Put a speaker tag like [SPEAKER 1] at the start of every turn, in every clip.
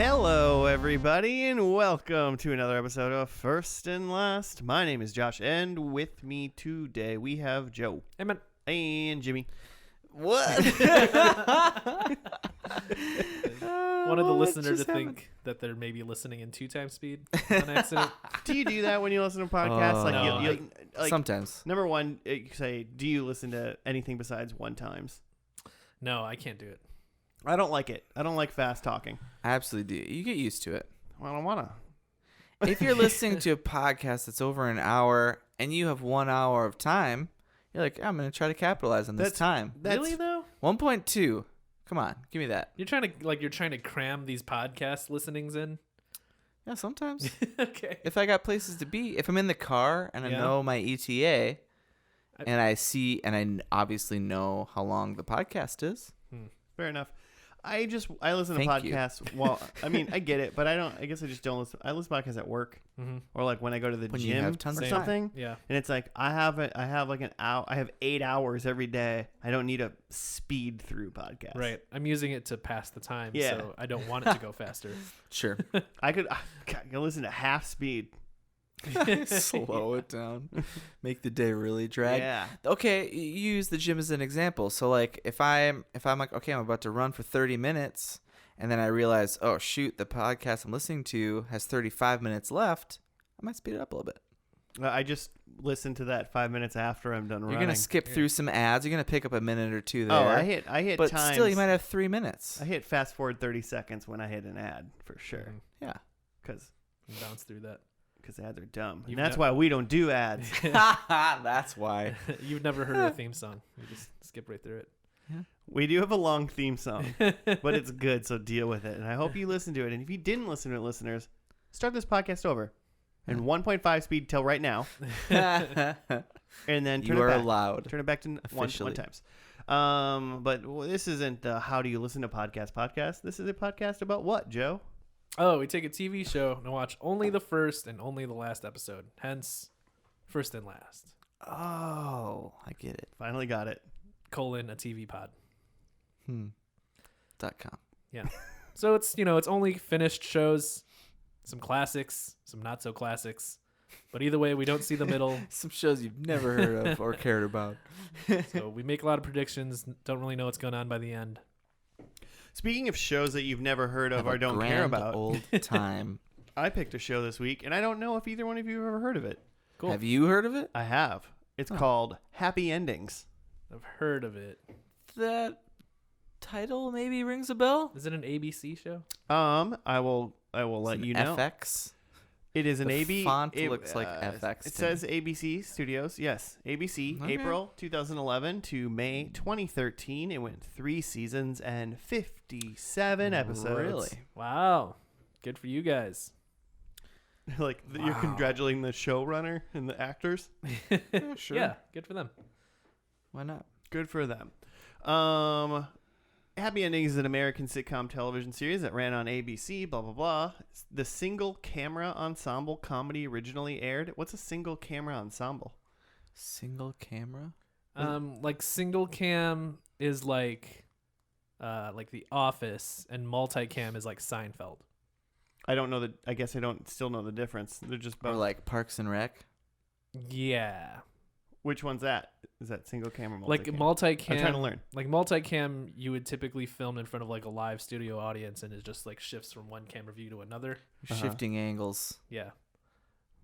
[SPEAKER 1] Hello, everybody, and welcome to another episode of First and Last. My name is Josh, and with me today we have Joe.
[SPEAKER 2] Hey, man.
[SPEAKER 1] And Jimmy.
[SPEAKER 3] What?
[SPEAKER 2] Wanted the listener to think that they're maybe listening in 2x speed on accident.
[SPEAKER 1] Do you do that when you listen to podcasts?
[SPEAKER 2] No,
[SPEAKER 3] Sometimes.
[SPEAKER 1] Number one, you say, do you listen to anything besides one times?
[SPEAKER 2] No, I can't do it.
[SPEAKER 1] I don't like it. I don't like fast talking.
[SPEAKER 3] I absolutely do. You get used to it.
[SPEAKER 1] I don't want to.
[SPEAKER 3] If you're listening to a podcast that's over an hour and you have 1 hour of time, you're like, I'm going to try to capitalize on this time.
[SPEAKER 2] Really though?
[SPEAKER 3] 1.2. Come on, give me that.
[SPEAKER 2] You're trying to cram these podcast listenings in?
[SPEAKER 3] Yeah, sometimes.
[SPEAKER 2] Okay.
[SPEAKER 3] If I got places to be, if I'm in the car and I know my ETA and I obviously know how long the podcast is.
[SPEAKER 1] Fair enough. I listen to
[SPEAKER 3] Thank
[SPEAKER 1] podcasts. Well, I mean, I get it, but I guess I just don't listen. I listen to podcasts at work, or like when I go to the
[SPEAKER 3] When you
[SPEAKER 1] gym
[SPEAKER 3] have tons
[SPEAKER 1] or
[SPEAKER 3] of
[SPEAKER 1] something.
[SPEAKER 2] Yeah.
[SPEAKER 1] And it's like I have like an hour. I have 8 hours every day. I don't need a speed through podcast.
[SPEAKER 2] Right. I'm using it to pass the time,
[SPEAKER 1] Yeah.
[SPEAKER 2] so I don't want it to go faster.
[SPEAKER 3] Sure.
[SPEAKER 1] I could listen to half speed.
[SPEAKER 3] Slow it down. Make the day really drag.
[SPEAKER 1] Yeah.
[SPEAKER 3] Okay, you use the gym as an example. So like if I'm like, okay, I'm about to run for 30 minutes and then I realize, oh shoot, the podcast I'm listening to has 35 minutes left, I might speed it up a little bit.
[SPEAKER 1] I just listen to that 5 minutes after I'm done running.
[SPEAKER 3] You're going to skip through some ads. You're going to pick up a minute or two there.
[SPEAKER 1] Oh, I hit
[SPEAKER 3] but
[SPEAKER 1] times.
[SPEAKER 3] still you might have 3 minutes.
[SPEAKER 1] I hit fast forward 30 seconds when I hit an ad for sure.
[SPEAKER 3] Yeah.
[SPEAKER 1] Because
[SPEAKER 2] Bounce through that.
[SPEAKER 1] ads are dumb. And
[SPEAKER 2] You've
[SPEAKER 1] that's
[SPEAKER 2] got-
[SPEAKER 1] why we don't do ads.
[SPEAKER 3] That's why.
[SPEAKER 2] You've never heard of a theme song. You just skip right through it.
[SPEAKER 1] We do have a long theme song, but it's good, so deal with it. And I hope you listen to it. And if you didn't listen to it, listeners, start this podcast over in 1.5 speed till right now, and then turn
[SPEAKER 3] You
[SPEAKER 1] it
[SPEAKER 3] are
[SPEAKER 1] back.
[SPEAKER 3] allowed.
[SPEAKER 1] Turn it back to one
[SPEAKER 3] Officially.
[SPEAKER 1] times. But this isn't how do you listen to podcast. This is a podcast about what, Joe?
[SPEAKER 2] Oh, we take a TV show and watch only the first and only the last episode. Hence, First and Last.
[SPEAKER 3] Oh, I get it.
[SPEAKER 1] Finally got it. :
[SPEAKER 2] a TV pod.
[SPEAKER 3] .com.
[SPEAKER 2] Yeah. So it's only finished shows, some classics, some not so classics. But either way, we don't see the middle.
[SPEAKER 3] Some shows you've never heard of or cared about.
[SPEAKER 2] So we make a lot of predictions, don't really know what's going on by the end.
[SPEAKER 1] Speaking of shows that you've never heard of
[SPEAKER 3] Have
[SPEAKER 1] or
[SPEAKER 3] a
[SPEAKER 1] don't care
[SPEAKER 3] grand
[SPEAKER 1] about,
[SPEAKER 3] old time.
[SPEAKER 1] I picked a show this week, and I don't know if either one of you have ever heard of it.
[SPEAKER 2] Cool.
[SPEAKER 3] Have you heard of it?
[SPEAKER 1] I have. It's called Happy Endings.
[SPEAKER 2] I've heard of it.
[SPEAKER 3] That title maybe rings a bell.
[SPEAKER 2] Is it an ABC show?
[SPEAKER 1] I will let you know.
[SPEAKER 3] FX.
[SPEAKER 1] It is an
[SPEAKER 3] The
[SPEAKER 1] AB.
[SPEAKER 3] font looks like FX
[SPEAKER 1] It
[SPEAKER 3] to me.
[SPEAKER 1] says ABC Studios. Yes, ABC.
[SPEAKER 3] Okay.
[SPEAKER 1] April 2011 to May 2013. It went 3 seasons and 57 episodes.
[SPEAKER 3] Really?
[SPEAKER 2] Wow. Good for you guys.
[SPEAKER 1] Like you're congratulating the showrunner and the actors.
[SPEAKER 3] Yeah, sure.
[SPEAKER 2] Yeah, good for them.
[SPEAKER 3] Why not?
[SPEAKER 1] Good for them. Happy Endings is an American sitcom television series that ran on ABC, blah, blah, blah. The single camera ensemble comedy originally aired. What's a single camera ensemble?
[SPEAKER 3] Single camera?
[SPEAKER 2] Like single cam is like The Office, and multicam is like Seinfeld.
[SPEAKER 1] I don't know I guess I don't still know the difference. They're just both.
[SPEAKER 3] Or like Parks and Rec?
[SPEAKER 2] Yeah.
[SPEAKER 1] Which one's that? Is that single camera?
[SPEAKER 2] Like multicam.
[SPEAKER 1] I'm trying to learn.
[SPEAKER 2] Like multicam, you would typically film in front of like a live studio audience, and it just like shifts from one camera view to another.
[SPEAKER 3] Shifting angles.
[SPEAKER 2] Yeah.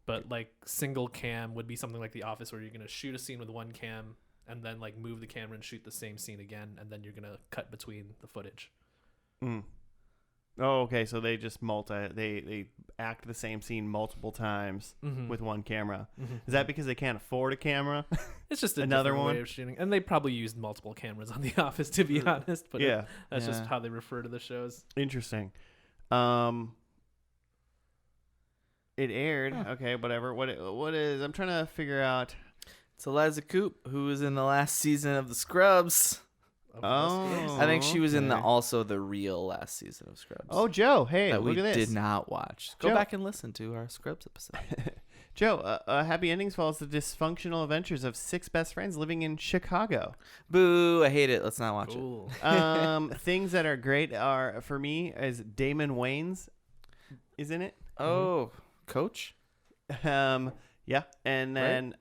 [SPEAKER 2] But like single cam would be something like The Office, where you're gonna shoot a scene with one cam and then like move the camera and shoot the same scene again, and then you're gonna cut between the footage.
[SPEAKER 1] Oh, okay. So they just they act the same scene multiple times with one camera. Is that because they can't afford a camera?
[SPEAKER 2] It's just
[SPEAKER 1] another
[SPEAKER 2] different
[SPEAKER 1] one
[SPEAKER 2] way of shooting, and they probably used multiple cameras on The Office, to be honest. But
[SPEAKER 1] yeah,
[SPEAKER 2] that's just how they refer to the shows.
[SPEAKER 1] interesting. It aired. Okay, whatever. What is? I'm trying to figure out.
[SPEAKER 3] It's Eliza Coop, who was in the last season of The Scrubs.
[SPEAKER 1] Oh,
[SPEAKER 3] I think she was in
[SPEAKER 1] okay.
[SPEAKER 3] the real last season of Scrubs.
[SPEAKER 1] Oh, Joe. Hey,
[SPEAKER 3] that
[SPEAKER 1] look
[SPEAKER 3] we
[SPEAKER 1] at this.
[SPEAKER 3] did not watch. Go
[SPEAKER 1] Joe.
[SPEAKER 3] back and listen to our Scrubs episode.
[SPEAKER 1] Joe, Happy Endings follows the dysfunctional adventures of 6 best friends living in Chicago.
[SPEAKER 3] Boo! I hate it. Let's not watch
[SPEAKER 2] Cool.
[SPEAKER 1] Things that are great are, for me, is Damon Wayans is in it.
[SPEAKER 3] it. Oh, Coach.
[SPEAKER 1] Yeah, and then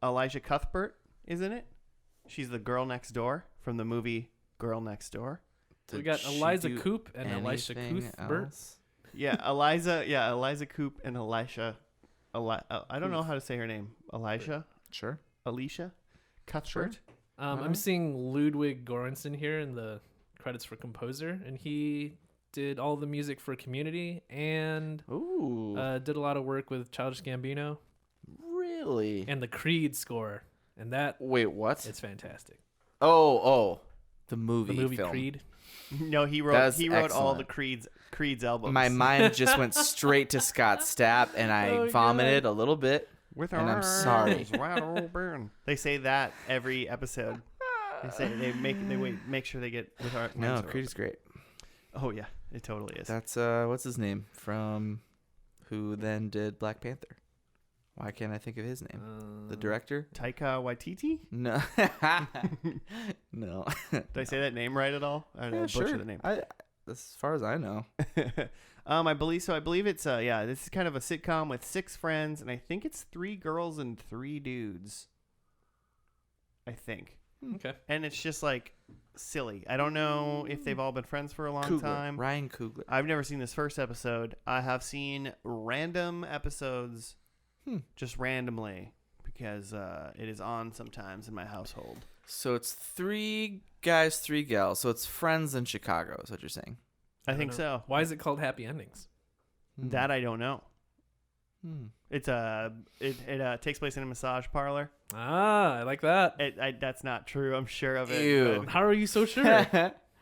[SPEAKER 1] Elijah Cuthbert is in it. She's the girl next door from the movie Girl Next Door.
[SPEAKER 2] So we got
[SPEAKER 3] Did she
[SPEAKER 2] Eliza
[SPEAKER 3] do
[SPEAKER 2] Coupe and Elisha
[SPEAKER 3] anything
[SPEAKER 2] Cuthbert.
[SPEAKER 3] else?
[SPEAKER 1] Yeah, Eliza Coupe and Elisha. I don't know how to say her name. Alicia Cuthbert.
[SPEAKER 2] I'm seeing Ludwig Göransson here in the credits for composer, and he did all the music for Community and
[SPEAKER 3] Ooh,
[SPEAKER 2] did a lot of work with Childish Gambino
[SPEAKER 3] really?
[SPEAKER 2] and the Creed score, and that
[SPEAKER 3] Wait, what?
[SPEAKER 2] it's fantastic.
[SPEAKER 3] Oh, the movie.
[SPEAKER 2] The movie
[SPEAKER 3] film.
[SPEAKER 2] Creed.
[SPEAKER 1] No, he wrote
[SPEAKER 3] That's
[SPEAKER 1] all the
[SPEAKER 3] excellent.
[SPEAKER 1] Creed's albums.
[SPEAKER 3] My mind just went straight to Scott Stapp, and I
[SPEAKER 2] Oh,
[SPEAKER 3] vomited a little bit.
[SPEAKER 1] With
[SPEAKER 3] and I'm
[SPEAKER 1] arms
[SPEAKER 3] sorry.
[SPEAKER 1] wide open. They say that every episode. They say they make sure they get with our
[SPEAKER 3] No,
[SPEAKER 1] arms
[SPEAKER 3] Creed is great.
[SPEAKER 1] open. Oh yeah, it totally is.
[SPEAKER 3] That's what's his name from who then did Black Panther? Why can't I think of his name? The director?
[SPEAKER 1] Taika Waititi?
[SPEAKER 3] No, no.
[SPEAKER 1] Did I say that name right at all? I don't know, butcher the name.
[SPEAKER 3] As far as I know.
[SPEAKER 1] I believe so. I believe it's this is kind of a sitcom with 6 friends, and I think it's 3 girls and 3 dudes. I think.
[SPEAKER 2] Okay.
[SPEAKER 1] And it's just like silly. I don't know if they've all been friends for a long time.
[SPEAKER 3] Ryan Coogler.
[SPEAKER 1] I've never seen this first episode. I have seen random episodes just randomly because it is on sometimes in my household.
[SPEAKER 3] So it's 3 guys, 3 gals. So it's friends in Chicago, is what you're saying.
[SPEAKER 1] I think so.
[SPEAKER 2] Why is it called Happy Endings?
[SPEAKER 1] That I don't know.
[SPEAKER 3] Hmm.
[SPEAKER 1] It's it takes place in a massage parlor.
[SPEAKER 2] Ah, I like that.
[SPEAKER 1] That's not true. I'm sure of it.
[SPEAKER 3] Ew.
[SPEAKER 2] How are you so sure?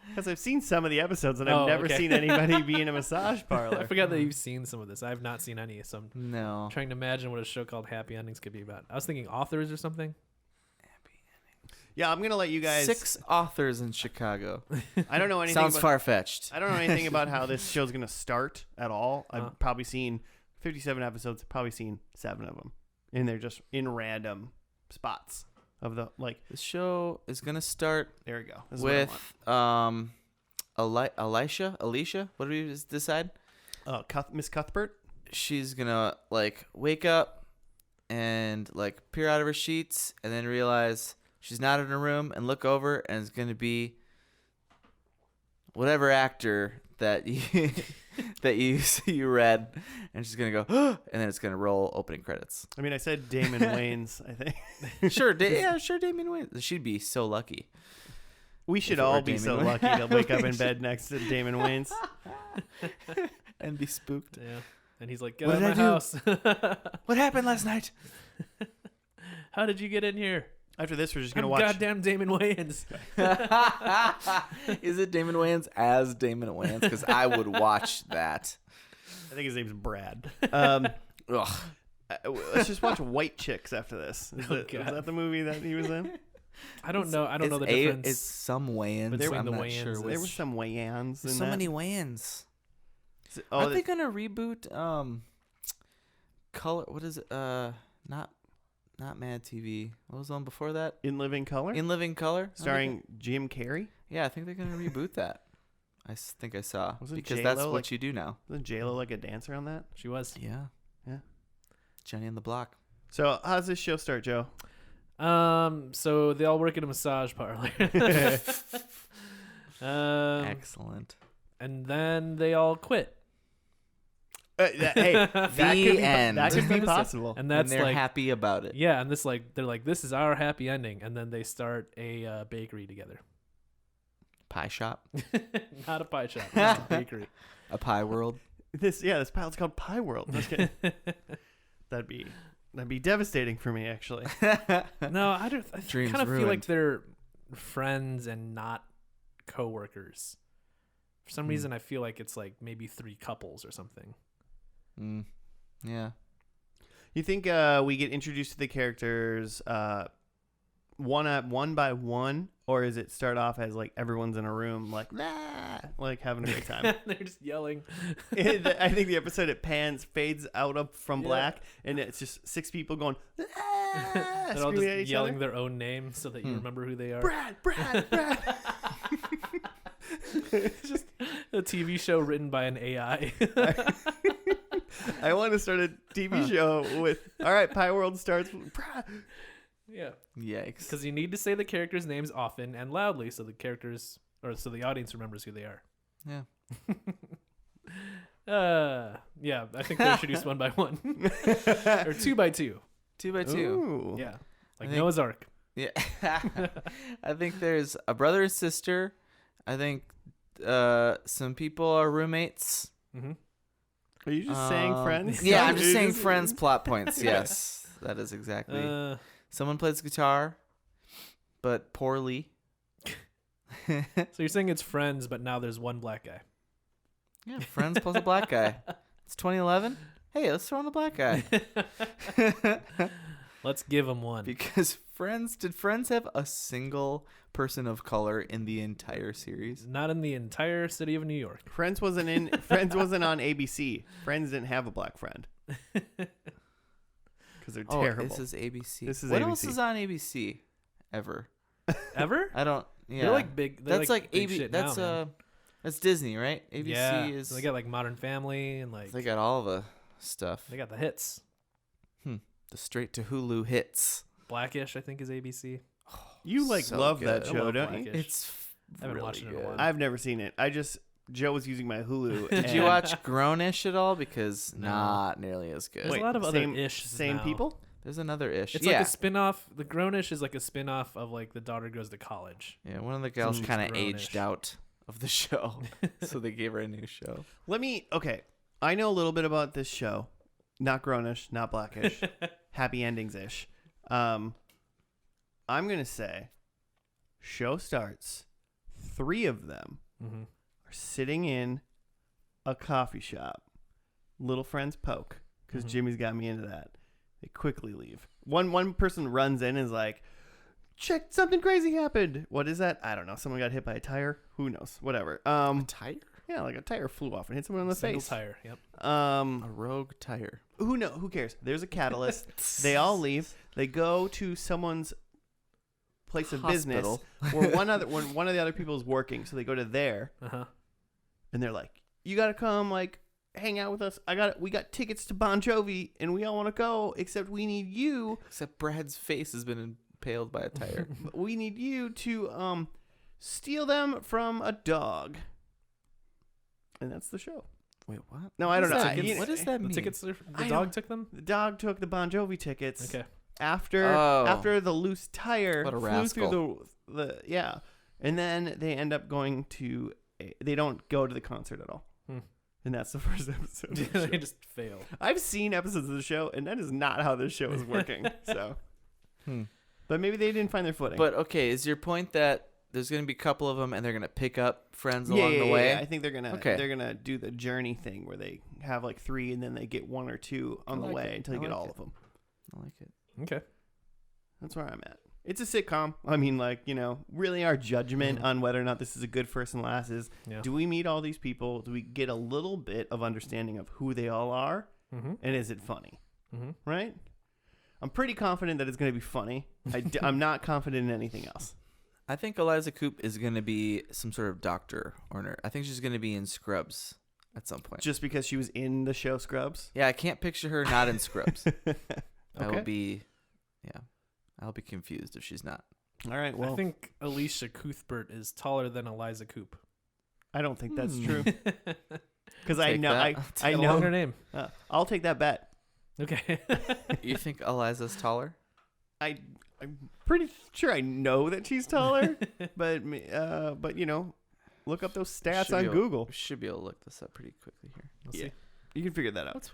[SPEAKER 1] Because I've seen some of the episodes and I've
[SPEAKER 2] Oh,
[SPEAKER 1] never
[SPEAKER 2] okay.
[SPEAKER 1] seen anybody be in a massage parlor.
[SPEAKER 2] I forgot that you've seen some of this. I have not seen any, so I'm
[SPEAKER 3] No.
[SPEAKER 2] trying to imagine what a show called Happy Endings could be about. I was thinking authors or something.
[SPEAKER 1] Yeah, I'm gonna let you guys.
[SPEAKER 3] 6 authors in Chicago.
[SPEAKER 1] I don't know anything.
[SPEAKER 3] Sounds
[SPEAKER 1] about,
[SPEAKER 3] far-fetched.
[SPEAKER 1] I don't know anything about how this show's gonna start at all.
[SPEAKER 2] Uh-huh.
[SPEAKER 1] I've probably seen 57 episodes. Probably seen 7 of them, and they're just in random spots of the like.
[SPEAKER 3] The show is going to start
[SPEAKER 1] There we go. This is what I want.
[SPEAKER 3] with Alicia. What do we decide?
[SPEAKER 1] Miss Cuthbert.
[SPEAKER 3] She's going to like wake up and like peer out of her sheets and then realize she's not in her room and look over and it's going to be whatever actor that you that you read, and she's gonna go and then it's gonna roll opening credits.
[SPEAKER 1] I mean, I said Damon Wayans. I think
[SPEAKER 3] Sure, sure, Damien Wayans. She'd be so lucky.
[SPEAKER 1] we should
[SPEAKER 3] If it
[SPEAKER 1] all
[SPEAKER 3] were
[SPEAKER 1] be
[SPEAKER 3] Damon
[SPEAKER 1] so
[SPEAKER 3] Wayans.
[SPEAKER 1] lucky to wake up in bed next to Damon Wayans.
[SPEAKER 3] And be spooked.
[SPEAKER 2] Yeah. And he's like, get
[SPEAKER 3] What
[SPEAKER 2] out of
[SPEAKER 3] did
[SPEAKER 2] my
[SPEAKER 3] I
[SPEAKER 2] house.
[SPEAKER 3] What happened last night?
[SPEAKER 2] How did you get in here?
[SPEAKER 1] After this, we're just
[SPEAKER 2] I'm
[SPEAKER 1] gonna watch.
[SPEAKER 2] goddamn Damon Wayans.
[SPEAKER 3] Is it Damon Wayans as Damon Wayans? Because I would watch that.
[SPEAKER 1] I think his name's Brad.
[SPEAKER 3] Ugh.
[SPEAKER 1] Let's just watch White Chicks after this. Is
[SPEAKER 2] Oh,
[SPEAKER 1] that that the movie that he was in?
[SPEAKER 2] I don't know. I don't know the
[SPEAKER 3] It's
[SPEAKER 2] difference.
[SPEAKER 3] It's some Wayans.
[SPEAKER 2] between
[SPEAKER 3] I'm
[SPEAKER 2] the
[SPEAKER 3] not
[SPEAKER 2] Wayans
[SPEAKER 3] sure
[SPEAKER 2] and-
[SPEAKER 3] which.
[SPEAKER 1] There were some Wayans.
[SPEAKER 3] There's
[SPEAKER 1] in
[SPEAKER 3] so
[SPEAKER 1] that.
[SPEAKER 3] many Wayans.
[SPEAKER 1] Oh,
[SPEAKER 3] Aren't they gonna reboot Color? What is it? Not Mad TV. What was the one before that?
[SPEAKER 1] In Living Color,
[SPEAKER 3] In Living Color,
[SPEAKER 1] starring Jim Carrey.
[SPEAKER 3] Yeah, I think they're gonna reboot that. think I saw
[SPEAKER 1] Wasn't
[SPEAKER 3] because
[SPEAKER 1] J-Lo
[SPEAKER 3] that's what
[SPEAKER 1] like-
[SPEAKER 3] you do now.
[SPEAKER 1] Wasn't J-Lo like a dancer on that?
[SPEAKER 2] She was.
[SPEAKER 3] Yeah.
[SPEAKER 1] Yeah.
[SPEAKER 3] Jenny on the Block.
[SPEAKER 1] So how's this show start, Joe?
[SPEAKER 2] So they all work at a massage parlor.
[SPEAKER 3] Excellent.
[SPEAKER 2] And then they all quit.
[SPEAKER 1] Hey, that could be,
[SPEAKER 3] end.
[SPEAKER 1] that could be possible.
[SPEAKER 2] And that's
[SPEAKER 3] and they're
[SPEAKER 2] like,
[SPEAKER 3] happy about it.
[SPEAKER 2] yeah, and this like they're like, this is our happy ending, and then they start a bakery together.
[SPEAKER 3] Pie shop.
[SPEAKER 2] Not a pie shop, just a bakery.
[SPEAKER 3] A pie world.
[SPEAKER 1] This pilot's called Pie World. Just kidding. That'd be devastating for me, actually.
[SPEAKER 2] No, I don't. I
[SPEAKER 3] Dreams
[SPEAKER 2] kind of feel
[SPEAKER 3] ruined.
[SPEAKER 2] like they're friends and not coworkers. For some reason, I feel like it's like maybe 3 couples or something.
[SPEAKER 3] Yeah.
[SPEAKER 1] You think we get introduced to the characters one by one, or is it start off as like everyone's in a room like like having a good time?
[SPEAKER 2] They're just yelling.
[SPEAKER 1] I think the episode it fades out up from black, and it's just 6 people going.
[SPEAKER 2] They're all just yelling their own name so that you remember who they are.
[SPEAKER 1] Brad.
[SPEAKER 2] It's just a TV show written by an AI.
[SPEAKER 1] I want to start a TV show with. All right, Pie World starts with Brad.
[SPEAKER 2] Yeah.
[SPEAKER 3] Yikes.
[SPEAKER 2] Because you need to say the characters' names often and loudly so the audience remembers who they are.
[SPEAKER 3] Yeah.
[SPEAKER 2] Yeah, I think they're introduced one by one. Or 2 by 2.
[SPEAKER 3] 2 by 2.
[SPEAKER 1] Ooh.
[SPEAKER 2] Yeah. Like
[SPEAKER 3] I think-
[SPEAKER 2] Noah's Ark.
[SPEAKER 3] Yeah. I think there's a brother and sister. I think some people are roommates.
[SPEAKER 2] Mm-hmm.
[SPEAKER 1] Are you just saying Friends?
[SPEAKER 3] Yeah, I'm just
[SPEAKER 1] You're
[SPEAKER 3] saying Friends plot points. Yes, that is exactly. Someone plays guitar, but poorly.
[SPEAKER 2] So you're saying it's Friends, but now there's one black guy.
[SPEAKER 3] Yeah, Friends plus a black guy. It's 2011. Hey, let's throw in the black guy.
[SPEAKER 2] Let's give him one.
[SPEAKER 3] Because did Friends have a single person of color in the entire series?
[SPEAKER 2] Not in the entire city of New York.
[SPEAKER 1] Friends wasn't on ABC. Friends didn't have a black friend. Because they're terrible.
[SPEAKER 3] This is ABC.
[SPEAKER 1] What
[SPEAKER 3] else
[SPEAKER 1] ABC.
[SPEAKER 3] is on ABC ever?
[SPEAKER 2] Ever?
[SPEAKER 3] I don't. Yeah,
[SPEAKER 2] They're like big. They're
[SPEAKER 3] that's like
[SPEAKER 2] big
[SPEAKER 3] ABC.
[SPEAKER 2] shit
[SPEAKER 3] That's
[SPEAKER 2] now, man.
[SPEAKER 3] that's Disney, right? ABC
[SPEAKER 2] Yeah.
[SPEAKER 3] is.
[SPEAKER 2] So they got like Modern Family and like
[SPEAKER 3] They got all the stuff.
[SPEAKER 2] they got the hits.
[SPEAKER 3] The straight to Hulu hits.
[SPEAKER 2] Blackish, I think, is ABC.
[SPEAKER 1] You
[SPEAKER 3] So
[SPEAKER 1] love
[SPEAKER 3] good.
[SPEAKER 1] that
[SPEAKER 2] I
[SPEAKER 1] show,
[SPEAKER 2] love
[SPEAKER 1] don't you?
[SPEAKER 2] Blackish.
[SPEAKER 3] It's
[SPEAKER 2] I haven't
[SPEAKER 3] really
[SPEAKER 2] watched it in a
[SPEAKER 3] good.
[SPEAKER 2] while.
[SPEAKER 1] I've never seen it. Joe was using my Hulu.
[SPEAKER 3] Did you
[SPEAKER 1] and-
[SPEAKER 3] watch Grownish at all? Because
[SPEAKER 2] No.
[SPEAKER 3] not nearly as good.
[SPEAKER 2] There's a lot of other ish.
[SPEAKER 1] Same
[SPEAKER 2] now.
[SPEAKER 1] people?
[SPEAKER 3] There's another ish.
[SPEAKER 2] It's
[SPEAKER 3] yeah.
[SPEAKER 2] like a spin-off. The Grownish is like a spin-off of like The Daughter Goes to College.
[SPEAKER 3] Yeah, one of the gals
[SPEAKER 2] It's
[SPEAKER 3] kind of
[SPEAKER 2] Grownish.
[SPEAKER 3] aged out of the show, so they gave her a new show.
[SPEAKER 1] Okay. I know a little bit about this show. Not Grownish, not Blackish. Happy endings-ish. I'm going to say show starts. 3 of them
[SPEAKER 2] Mm-hmm.
[SPEAKER 1] are sitting in a coffee shop. Little friends poke because
[SPEAKER 2] Mhm.
[SPEAKER 1] Jimmy's got me into that. They quickly leave. One person runs in and is like, check, something crazy happened. What is that? I don't know. Someone got hit by a tire. Who knows? Whatever.
[SPEAKER 3] Tire?
[SPEAKER 1] Yeah, like a tire flew off and hit someone in the
[SPEAKER 2] Single
[SPEAKER 1] face.
[SPEAKER 2] tire. Yep.
[SPEAKER 3] A rogue tire.
[SPEAKER 1] Who knows? There's a catalyst. They all leave. They go to someone's place of business
[SPEAKER 3] Hospital.
[SPEAKER 1] where one of the other people is working. So they go to there
[SPEAKER 2] Uh-huh.
[SPEAKER 1] and they're like, "You gotta come, like, hang out with us. We got tickets to Bon Jovi and we all want to go, except we need you.
[SPEAKER 3] Except Brad's face has been impaled by a tire.
[SPEAKER 1] We need you to steal them from a dog." And that's the show.
[SPEAKER 3] Wait, what?
[SPEAKER 1] No, I don't know.
[SPEAKER 3] What does that
[SPEAKER 2] The
[SPEAKER 3] mean?
[SPEAKER 2] tickets, the
[SPEAKER 1] I
[SPEAKER 2] dog
[SPEAKER 1] don't-
[SPEAKER 2] took them?
[SPEAKER 1] The dog took the Bon Jovi tickets.
[SPEAKER 2] Okay.
[SPEAKER 1] After the loose tire
[SPEAKER 3] What a
[SPEAKER 1] flew through the yeah, and then they end up going to they don't go to the concert at all, and that's the first episode. Of the
[SPEAKER 2] They
[SPEAKER 1] show.
[SPEAKER 2] just fail.
[SPEAKER 1] I've seen episodes of the show, and that is not how this show is working. So, but maybe they didn't find their footing.
[SPEAKER 3] But okay, is your point that there's going to be a couple of them and they're going to pick up friends along the way?
[SPEAKER 1] Yeah. I think they're gonna do the journey thing where they have like 3 and then they get 1 or 2 on
[SPEAKER 3] I
[SPEAKER 1] the
[SPEAKER 3] like
[SPEAKER 1] way
[SPEAKER 3] it.
[SPEAKER 1] until you
[SPEAKER 3] I
[SPEAKER 1] get
[SPEAKER 3] like
[SPEAKER 1] all
[SPEAKER 3] it.
[SPEAKER 1] of them.
[SPEAKER 3] I like it.
[SPEAKER 2] Okay.
[SPEAKER 1] That's where I'm at. It's a sitcom. I mean, like, really our judgment on whether or not this is a good first and last is,
[SPEAKER 2] Yeah.
[SPEAKER 1] do we meet all these people? Do we get a little bit of understanding of who they all are?
[SPEAKER 2] Mm-hmm.
[SPEAKER 1] And is it funny?
[SPEAKER 2] Mm-hmm.
[SPEAKER 1] Right? I'm pretty confident that it's going to be funny. I'm not confident in anything else.
[SPEAKER 3] I think Eliza Coop is going to be some sort of doctor or nurse. I think she's going to be in Scrubs at some point.
[SPEAKER 1] Just because she was in the show Scrubs?
[SPEAKER 3] Yeah, I can't picture her not in Scrubs. I will
[SPEAKER 1] Okay.
[SPEAKER 3] be, I'll be confused if she's not.
[SPEAKER 1] All right, well,
[SPEAKER 2] I think Alicia Cuthbert is taller than Eliza Coop.
[SPEAKER 1] I don't think that's
[SPEAKER 3] Hmm.
[SPEAKER 1] true. Because I
[SPEAKER 3] Take
[SPEAKER 1] know,
[SPEAKER 3] that.
[SPEAKER 1] I
[SPEAKER 2] Got a
[SPEAKER 1] know.
[SPEAKER 2] longer name.
[SPEAKER 1] I'll take that bet.
[SPEAKER 2] Okay.
[SPEAKER 3] You think Eliza's taller?
[SPEAKER 1] I'm pretty sure I know that she's taller, but look up those stats
[SPEAKER 3] Should
[SPEAKER 1] on
[SPEAKER 3] be able-
[SPEAKER 1] Google.
[SPEAKER 3] We should be able to look this up pretty quickly here.
[SPEAKER 2] Let's
[SPEAKER 1] Yeah.
[SPEAKER 2] see.
[SPEAKER 1] You can figure that out.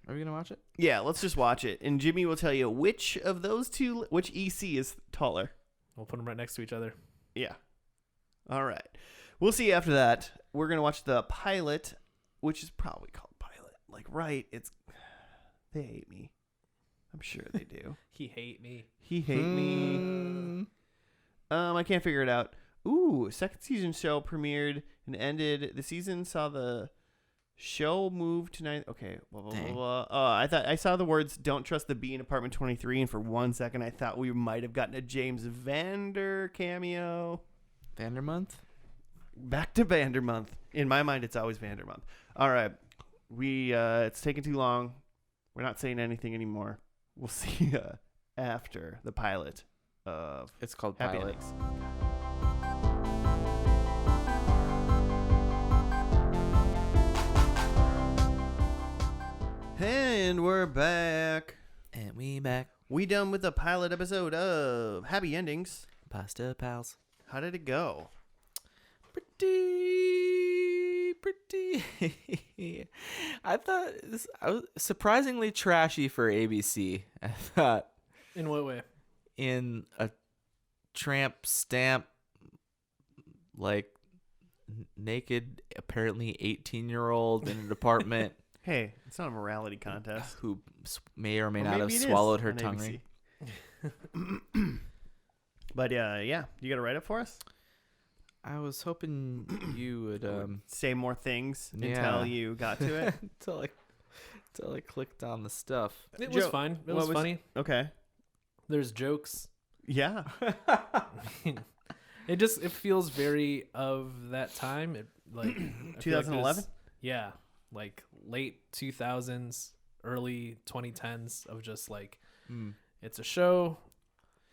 [SPEAKER 3] Are we going to watch it?
[SPEAKER 1] Yeah, let's just watch it, and Jimmy will tell you which of those two, which EC is taller.
[SPEAKER 2] We'll put them right next to each other.
[SPEAKER 1] Yeah. All right. We'll see after that. We're gonna watch the pilot, which is probably called pilot. Like, right? They hate me. I'm sure they do.
[SPEAKER 2] He hate me.
[SPEAKER 1] He hate me. I can't figure it out. Ooh, second season show premiered and ended. The season saw the show move to 9. Okay, blah, blah, blah, blah. I thought I saw the words "Don't trust the bee" in Apartment 23, and for 1 second I thought we might have gotten a James Vander cameo.
[SPEAKER 3] Vandermonth?
[SPEAKER 1] Back to Vandermonth. In my mind, it's always Vandermonth. All right, it's taking too long. We're not saying anything anymore. We'll see you after the pilot of
[SPEAKER 3] It's called
[SPEAKER 1] Happy
[SPEAKER 3] Pilot.
[SPEAKER 1] Endings. And we're back.
[SPEAKER 3] And we back.
[SPEAKER 1] We done with the pilot episode of Happy Endings.
[SPEAKER 3] Pasta pals.
[SPEAKER 1] How did it go?
[SPEAKER 3] Pretty. I thought I was surprisingly trashy for ABC. I thought
[SPEAKER 2] In what way?
[SPEAKER 3] in a tramp stamp, like naked, apparently 18-year-old in an apartment
[SPEAKER 1] Hey, it's not a morality contest.
[SPEAKER 3] who may or may
[SPEAKER 1] Or
[SPEAKER 3] not have
[SPEAKER 1] maybe it is
[SPEAKER 3] swallowed her
[SPEAKER 1] on
[SPEAKER 3] tongue
[SPEAKER 1] ABC. But yeah, you got to write it for us?
[SPEAKER 3] I was hoping you would
[SPEAKER 1] Say more things
[SPEAKER 3] Yeah.
[SPEAKER 1] until you got to it?
[SPEAKER 3] until I clicked on the stuff.
[SPEAKER 2] It was
[SPEAKER 1] Joe,
[SPEAKER 2] fine. It
[SPEAKER 1] what
[SPEAKER 2] was
[SPEAKER 1] was-
[SPEAKER 2] funny.
[SPEAKER 1] Okay.
[SPEAKER 2] There's jokes.
[SPEAKER 1] Yeah.
[SPEAKER 2] It feels very of that time. It like I feel like
[SPEAKER 1] 2011?
[SPEAKER 2] yeah, like late 2000s, early 2010s of just like it's a show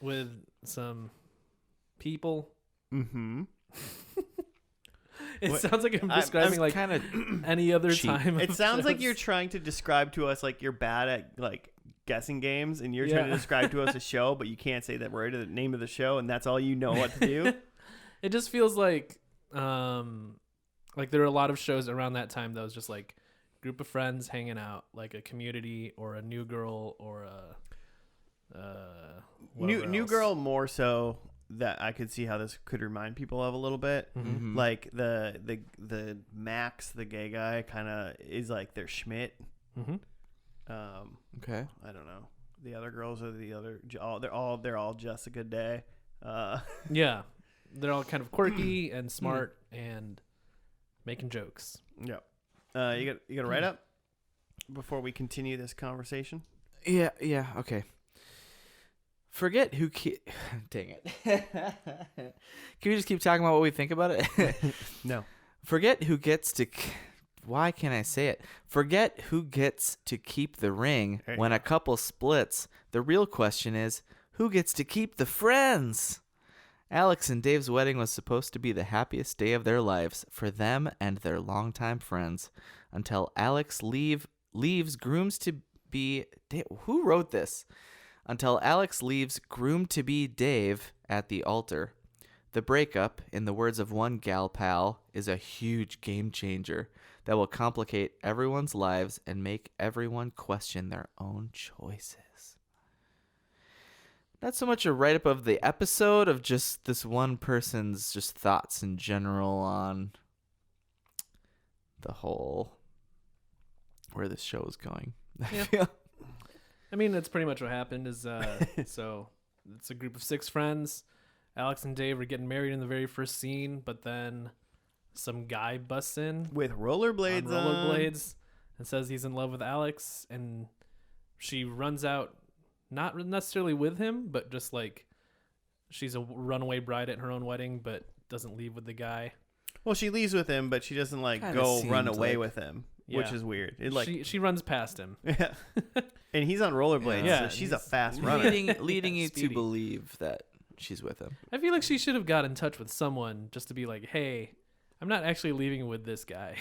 [SPEAKER 2] with some people.
[SPEAKER 1] Mm-hmm.
[SPEAKER 2] It
[SPEAKER 1] What-
[SPEAKER 2] sounds like I'm
[SPEAKER 1] I'm
[SPEAKER 2] describing like
[SPEAKER 3] kind of
[SPEAKER 2] any other
[SPEAKER 3] cheap.
[SPEAKER 2] time.
[SPEAKER 1] It
[SPEAKER 2] of
[SPEAKER 1] sounds like
[SPEAKER 2] shows.
[SPEAKER 1] you're trying to describe to us like you're bad at like guessing games, and you're trying to
[SPEAKER 2] Yeah.
[SPEAKER 1] describe to us a show, but you can't say that word or the name of the show, and that's all you know what to do.
[SPEAKER 2] It just feels like there are a lot of shows around that time that was just like group of friends hanging out, like a Community or a New Girl or a
[SPEAKER 1] New
[SPEAKER 2] whatever else.
[SPEAKER 1] Girl more so that I could see how this could remind people of a little bit.
[SPEAKER 3] Mhm.
[SPEAKER 1] Like the Max, the gay guy, kind of is like their Schmidt.
[SPEAKER 2] Mm-hmm.
[SPEAKER 3] Okay.
[SPEAKER 1] I don't know. The other girls are the other. They're all Jessica Day.
[SPEAKER 2] Yeah, they're all kind of quirky and smart and making jokes.
[SPEAKER 1] Yeah. You got to write up before we continue this conversation.
[SPEAKER 3] Yeah, okay. Forget who dang it. Can we just keep talking about what we think about it?
[SPEAKER 1] No.
[SPEAKER 3] Forget who gets to why can't I say it? Forget who gets to keep the ring
[SPEAKER 1] There you
[SPEAKER 3] when
[SPEAKER 1] go.
[SPEAKER 3] a couple splits. The real question is, who gets to keep the friends? Alex and Dave's wedding was supposed to be the happiest day of their lives for them and their longtime friends until Alex leaves grooms to be who wrote this? Until Alex leaves groomed to be Dave at the altar. The breakup, in the words of one gal pal, is a huge game changer that will complicate everyone's lives and make everyone question their own choices. Not so much a write-up of the episode, of just this one person's just thoughts in general on the whole, where this show is going.
[SPEAKER 2] Yeah. I mean, that's pretty much what happened. Is so it's a group of 6 friends. Alex and Dave are getting married in the very first scene, but then some guy busts in
[SPEAKER 1] With rollerblades
[SPEAKER 2] on rollerblades and says he's in love with Alex, and she runs out, not necessarily with him, but just like she's a runaway bride at her own wedding, but doesn't leave with the guy.
[SPEAKER 1] Well, she leaves with him, but she doesn't like
[SPEAKER 3] Kinda
[SPEAKER 1] go run
[SPEAKER 3] seems
[SPEAKER 1] away
[SPEAKER 3] like-
[SPEAKER 1] with him, which
[SPEAKER 2] Yeah.
[SPEAKER 1] is weird. It like
[SPEAKER 2] she runs past him.
[SPEAKER 1] yeah. And he's on rollerblades,
[SPEAKER 2] Yeah,
[SPEAKER 1] so she's a
[SPEAKER 2] he's
[SPEAKER 1] fast runner.
[SPEAKER 3] leading you to
[SPEAKER 2] Speedy.
[SPEAKER 3] believe that she's with him.
[SPEAKER 2] I feel like she should have got in touch with someone just to be like, hey, I'm not actually leaving with this guy.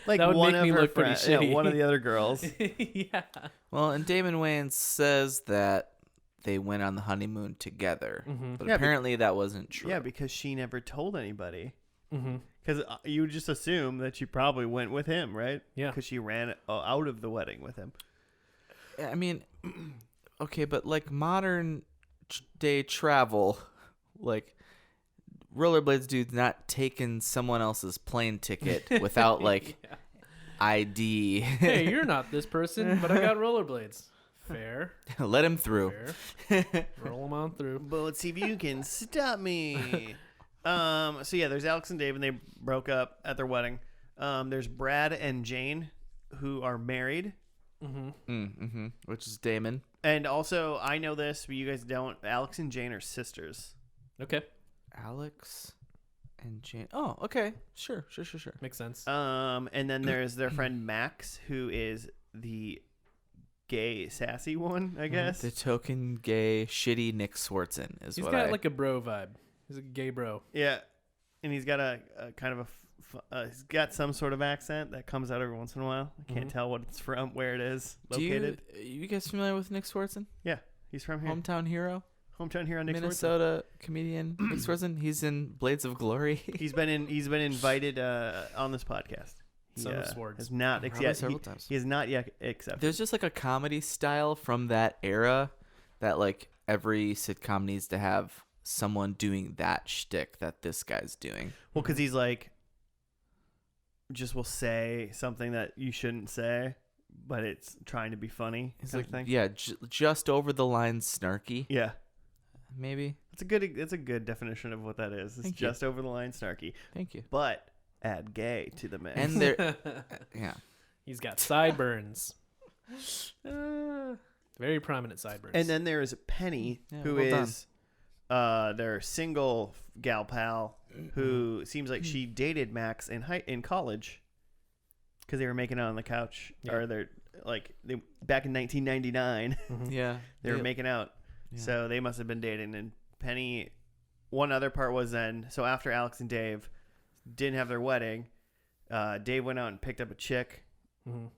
[SPEAKER 1] Like
[SPEAKER 2] that would
[SPEAKER 1] one
[SPEAKER 2] make
[SPEAKER 1] of
[SPEAKER 2] me
[SPEAKER 1] her
[SPEAKER 2] look pretty
[SPEAKER 1] friends, yeah,
[SPEAKER 2] shitty.
[SPEAKER 1] one of the other girls.
[SPEAKER 2] Yeah.
[SPEAKER 3] Well, and Damon Wayans says that they went on the honeymoon together,
[SPEAKER 2] Mm-hmm.
[SPEAKER 3] but
[SPEAKER 1] Yeah,
[SPEAKER 3] apparently that wasn't true.
[SPEAKER 1] Yeah, because she never told anybody.
[SPEAKER 2] Mm-hmm.
[SPEAKER 1] Because you would just assume that she probably went with him, right?
[SPEAKER 2] Yeah.
[SPEAKER 1] Because she ran out of the wedding with him.
[SPEAKER 3] I mean, okay, but like modern day travel, like rollerblades dude's not taking someone else's plane ticket without like
[SPEAKER 2] Yeah.
[SPEAKER 3] ID.
[SPEAKER 2] Hey, you're not this person, but I got rollerblades. Fair.
[SPEAKER 3] Let him through.
[SPEAKER 2] Fair. Roll them on through.
[SPEAKER 1] But let's see if you can stop me. So yeah, there's Alex and Dave, and they broke up at their wedding. There's Brad and Jane, who are married.
[SPEAKER 3] Which is Damon.
[SPEAKER 1] And also, I know this, but you guys don't. Alex and Jane are sisters.
[SPEAKER 2] Okay.
[SPEAKER 3] Alex and Jane. Oh, okay. Sure.
[SPEAKER 2] Makes sense.
[SPEAKER 1] And then there's their friend Max, who is the gay, sassy one, I guess.
[SPEAKER 3] The token gay, shitty Nick Swartzen is
[SPEAKER 2] He's
[SPEAKER 3] what
[SPEAKER 2] got like a bro vibe. He's a gay bro.
[SPEAKER 1] Yeah, and he's got a kind of he's got some sort of accent that comes out every once in a while. I can't tell what it's from, where it is located.
[SPEAKER 3] You guys familiar with Nick Swartzen?
[SPEAKER 1] Yeah, he's from here.
[SPEAKER 3] Hometown hero?
[SPEAKER 1] Hometown hero, Nick Swartzen.
[SPEAKER 3] Minnesota comedian Nick Swartzen. He's in Blades of Glory.
[SPEAKER 1] He's been invited on this podcast. He
[SPEAKER 2] Son of Swords.
[SPEAKER 1] has not
[SPEAKER 3] Probably several times.
[SPEAKER 1] He has not yet accepted.
[SPEAKER 3] There's just like a comedy style from that era that like every sitcom needs to have someone doing that shtick that this guy's doing.
[SPEAKER 1] Well, because he's like, just will say something that you shouldn't say, but it's trying to be funny.
[SPEAKER 3] He's
[SPEAKER 1] kind
[SPEAKER 3] like,
[SPEAKER 1] of thing.
[SPEAKER 3] yeah, just over the line snarky.
[SPEAKER 1] Yeah.
[SPEAKER 3] Maybe.
[SPEAKER 1] That's a good definition of what that is. It's
[SPEAKER 3] Thank you.
[SPEAKER 1] just over the line snarky.
[SPEAKER 3] Thank you.
[SPEAKER 1] But add gay to the mix.
[SPEAKER 3] And there, yeah.
[SPEAKER 2] He's got sideburns. Very prominent sideburns.
[SPEAKER 1] And then there's Penny,
[SPEAKER 3] Yeah,
[SPEAKER 1] who
[SPEAKER 3] well
[SPEAKER 1] is their single gal pal, who seems like she dated Max in college because they were making out on the couch, or they're like back in 1999.
[SPEAKER 3] Yeah.
[SPEAKER 1] They were making out, so they must have been dating. And Penny, one other part was then, so after Alex and Dave didn't have their wedding, Dave went out and picked up a chick.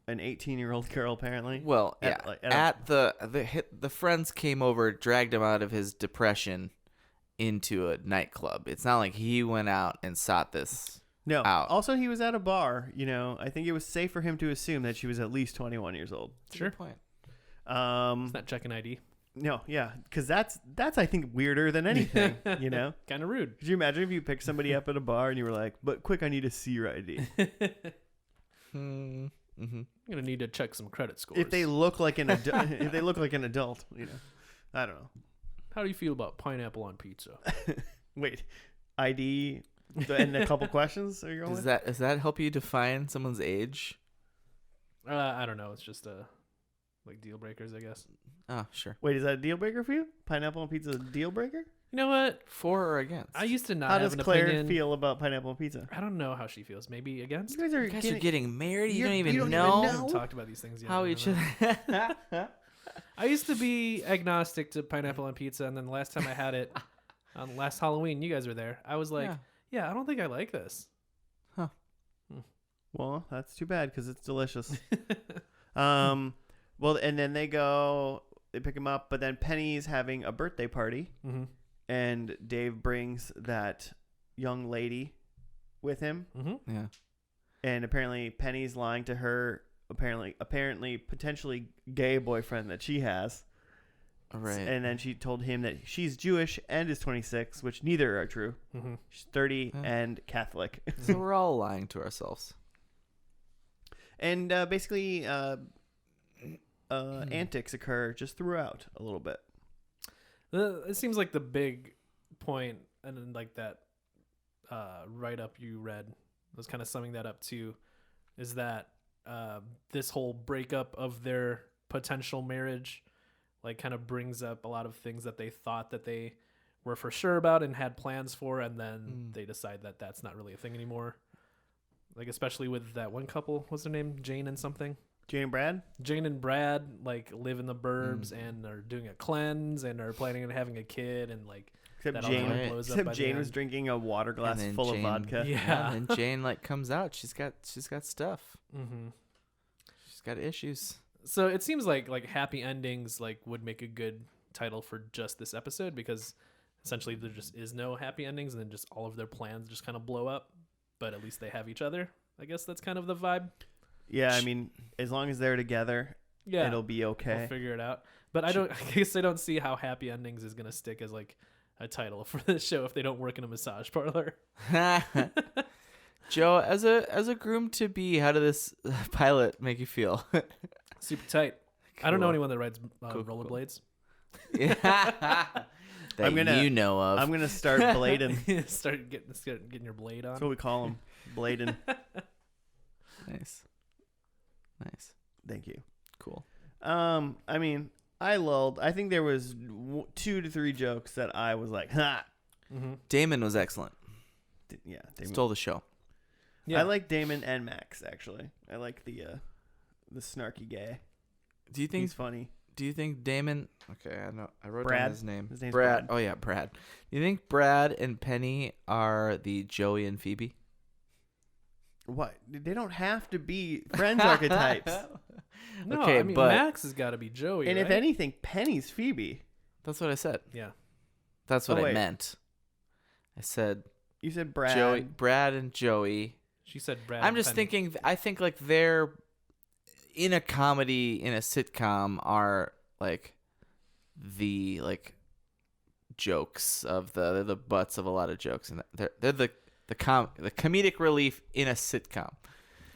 [SPEAKER 1] An 18-year-old girl, apparently.
[SPEAKER 3] Well, yeah. The friends came over, dragged him out of his depression into a nightclub. It's not like he went out and sought this out.
[SPEAKER 1] Also, he was at a bar. I think it was safe for him to assume that she was at least 21 years old.
[SPEAKER 2] Sure.
[SPEAKER 3] Good point.
[SPEAKER 2] It's not checking ID.
[SPEAKER 1] No, yeah, because that's I think weirder than anything.
[SPEAKER 2] Kind of rude.
[SPEAKER 1] Could you imagine if you picked somebody up at a bar and you were like, "But quick, I need to see your ID."
[SPEAKER 2] I'm gonna need to check some credit scores.
[SPEAKER 1] If they look like an adult, I don't know.
[SPEAKER 2] How do you feel about pineapple on pizza?
[SPEAKER 1] Wait, ID and a couple questions. Are you going
[SPEAKER 3] Does that help you define someone's age?
[SPEAKER 2] I don't know. It's just like deal breakers, I guess.
[SPEAKER 3] Oh, sure.
[SPEAKER 1] Wait, is that a deal breaker for you? Pineapple on pizza is a deal breaker?
[SPEAKER 2] You know what?
[SPEAKER 3] For or against?
[SPEAKER 2] I used to not
[SPEAKER 1] How
[SPEAKER 2] have
[SPEAKER 1] does
[SPEAKER 2] an
[SPEAKER 1] Claire
[SPEAKER 2] opinion.
[SPEAKER 1] feel about pineapple on pizza?
[SPEAKER 2] I don't know how she feels. Maybe against.
[SPEAKER 1] You guys are
[SPEAKER 3] getting married. You don't even
[SPEAKER 1] you don't
[SPEAKER 3] know
[SPEAKER 1] even
[SPEAKER 2] We haven't talked about these things yet.
[SPEAKER 3] how each other.
[SPEAKER 2] I used to be agnostic to pineapple on pizza, and then the last time I had it on last Halloween, you guys were there. I was like, yeah I don't think I like this.
[SPEAKER 1] Well, that's too bad because it's delicious. Well, and then they pick him up, but then Penny's having a birthday party, and Dave brings that young lady with him,
[SPEAKER 3] Yeah.
[SPEAKER 1] and apparently Penny's lying to her apparently potentially gay boyfriend that she has.
[SPEAKER 3] Right.
[SPEAKER 1] And then she told him that she's Jewish and is 26, which neither are true. She's 30 and Catholic.
[SPEAKER 3] So we're all lying to ourselves.
[SPEAKER 1] And basically, antics occur just throughout a little bit.
[SPEAKER 2] It seems like the big point, and then like that write-up you read was kind of summing that up too, is that this whole breakup of their potential marriage like kind of brings up a lot of things that they thought that they were for sure about and had plans for, and then they decide that that's not really a thing anymore. Like especially with that one couple, what's their name? Jane and something?
[SPEAKER 1] Jane and Brad?
[SPEAKER 2] Jane and Brad like live in the burbs and are doing a cleanse and are planning on having a kid, and like
[SPEAKER 1] Except
[SPEAKER 2] that all kind of blows up by
[SPEAKER 1] Except
[SPEAKER 2] the
[SPEAKER 1] Jane was
[SPEAKER 2] end.
[SPEAKER 1] drinking a water glass
[SPEAKER 3] then
[SPEAKER 1] full
[SPEAKER 3] Jane-
[SPEAKER 1] of vodka.
[SPEAKER 2] Yeah.
[SPEAKER 3] And then Jane like comes out. She's got stuff. She's got issues.
[SPEAKER 2] So it seems like happy endings like would make a good title for just this episode, because essentially there just is no happy endings, and then just all of their plans just kind of blow up, but at least they have each other. I guess that's kind of the vibe.
[SPEAKER 1] Yeah, I mean, as long as they're together,
[SPEAKER 2] Yeah,
[SPEAKER 1] it'll be okay.
[SPEAKER 2] We'll figure it out. But I guess I don't see how happy endings is gonna stick as like a title for this show if they don't work in a massage parlor.
[SPEAKER 3] Joe, as a groom to be, how did this pilot make you feel?
[SPEAKER 2] Super tight. I don't know
[SPEAKER 3] Cool.
[SPEAKER 2] anyone that rides
[SPEAKER 3] Cool.
[SPEAKER 2] rollerblades.
[SPEAKER 3] that
[SPEAKER 1] I'm gonna-
[SPEAKER 3] you know of.
[SPEAKER 1] I'm gonna start blading.
[SPEAKER 2] Start getting your blade on.
[SPEAKER 1] That's what we call them, blading.
[SPEAKER 3] Nice.
[SPEAKER 1] Thank you.
[SPEAKER 3] Cool.
[SPEAKER 1] I mean, I lulled. I think there was 2 to 3 jokes that I was like, ha.
[SPEAKER 2] Mm-hmm.
[SPEAKER 3] Damon was excellent.
[SPEAKER 1] Yeah, Damon.
[SPEAKER 3] Stole the show.
[SPEAKER 2] Yeah.
[SPEAKER 1] I like Damon and Max actually. I like the snarky guy.
[SPEAKER 3] Do you think?
[SPEAKER 1] He's funny.
[SPEAKER 3] Do you think Damon? Okay, I know. I wrote
[SPEAKER 1] Brad?
[SPEAKER 3] down his name.
[SPEAKER 1] His name's
[SPEAKER 3] Brad.
[SPEAKER 1] Brad.
[SPEAKER 3] Oh yeah, Brad. Do you think Brad and Penny are the Joey and Phoebe?
[SPEAKER 1] What? They don't have to be friends archetypes.
[SPEAKER 2] No,
[SPEAKER 3] Okay,
[SPEAKER 2] I mean
[SPEAKER 3] but-
[SPEAKER 2] Max has got to be Joey.
[SPEAKER 1] And if
[SPEAKER 2] right?
[SPEAKER 1] anything, Penny's Phoebe.
[SPEAKER 3] That's what I said.
[SPEAKER 2] yeah.
[SPEAKER 3] That's what
[SPEAKER 1] Oh,
[SPEAKER 3] I
[SPEAKER 1] wait.
[SPEAKER 3] meant. I said
[SPEAKER 1] You said Brad.
[SPEAKER 3] Joey, Brad and Joey.
[SPEAKER 2] She said Brad.
[SPEAKER 3] I'm
[SPEAKER 2] and
[SPEAKER 3] just
[SPEAKER 2] Penny.
[SPEAKER 3] thinking. I think like they're in a comedy, in a sitcom, are like the jokes of they're the butts of a lot of jokes, and they're the comedic relief in a sitcom.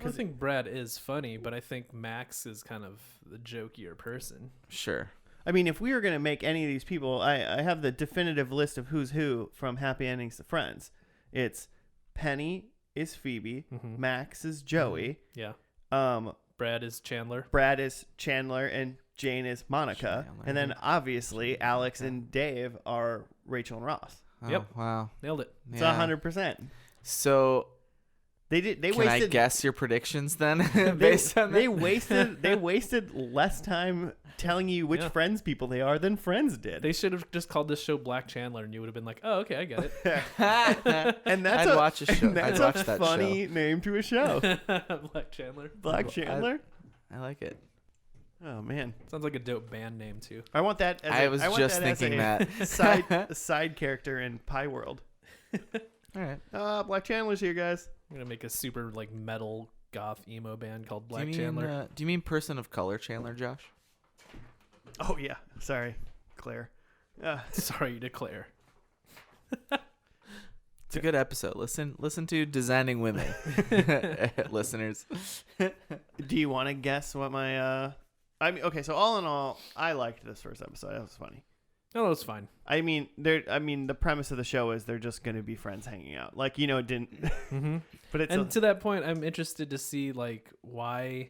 [SPEAKER 2] I think Brad is funny, but I think Max is kind of the jokier person.
[SPEAKER 3] Sure.
[SPEAKER 1] I mean, if we were going to make any of these people, I have the definitive list of who's who from Happy Endings to Friends. It's Penny is Phoebe,
[SPEAKER 2] Mhm.
[SPEAKER 1] Max is Joey,
[SPEAKER 2] Yeah.
[SPEAKER 1] um,
[SPEAKER 2] Brad is Chandler.
[SPEAKER 1] Brad is Chandler, and Jane is Monica.
[SPEAKER 3] Chandler.
[SPEAKER 1] And then obviously Alex and Dave are Rachel and Ross.
[SPEAKER 3] Oh,
[SPEAKER 2] Yep.
[SPEAKER 3] Wow.
[SPEAKER 2] Nailed it.
[SPEAKER 1] It's
[SPEAKER 3] Yeah.
[SPEAKER 1] 100%.
[SPEAKER 3] So
[SPEAKER 1] They
[SPEAKER 3] can
[SPEAKER 1] wasted.
[SPEAKER 3] I guess your predictions then,
[SPEAKER 1] They,
[SPEAKER 3] based on
[SPEAKER 1] they
[SPEAKER 3] that?
[SPEAKER 1] wasted less time telling you which
[SPEAKER 2] Yeah.
[SPEAKER 1] Friends people they are than Friends did.
[SPEAKER 2] They should have just called this show Black Chandler, and you would have been like, "Oh, okay, I get it."
[SPEAKER 1] And that's
[SPEAKER 3] I'd watch a show.
[SPEAKER 1] and that's
[SPEAKER 3] I'd watch
[SPEAKER 1] a
[SPEAKER 3] that
[SPEAKER 1] funny name to a show.
[SPEAKER 2] Black Chandler.
[SPEAKER 1] Black Chandler.
[SPEAKER 3] I like it.
[SPEAKER 1] Oh man,
[SPEAKER 2] Sounds like a dope band name too.
[SPEAKER 1] I want that. As
[SPEAKER 3] I
[SPEAKER 1] a-
[SPEAKER 3] was
[SPEAKER 1] want
[SPEAKER 3] just
[SPEAKER 1] that as
[SPEAKER 3] thinking
[SPEAKER 1] a
[SPEAKER 3] that.
[SPEAKER 1] side character in Pie World.
[SPEAKER 3] All right.
[SPEAKER 1] Black Chandler's here, guys.
[SPEAKER 2] I'm gonna make a super like metal goth emo band called
[SPEAKER 3] Do
[SPEAKER 2] Black
[SPEAKER 3] you mean,
[SPEAKER 2] Chandler.
[SPEAKER 3] do you mean person of color Chandler, Josh?
[SPEAKER 1] Oh yeah, sorry, Claire.
[SPEAKER 2] Sorry, declare.
[SPEAKER 3] It's a good episode. Listen to Designing Women, listeners.
[SPEAKER 1] Do you want to guess what my? I mean, okay. So all in all, I liked this first episode. That was funny.
[SPEAKER 2] No, it's fine.
[SPEAKER 1] I mean, the premise of the show is they're just going to be friends hanging out. Like, it didn't.
[SPEAKER 2] Mm-hmm.
[SPEAKER 1] But it's
[SPEAKER 2] And to that point, I'm interested to see like why,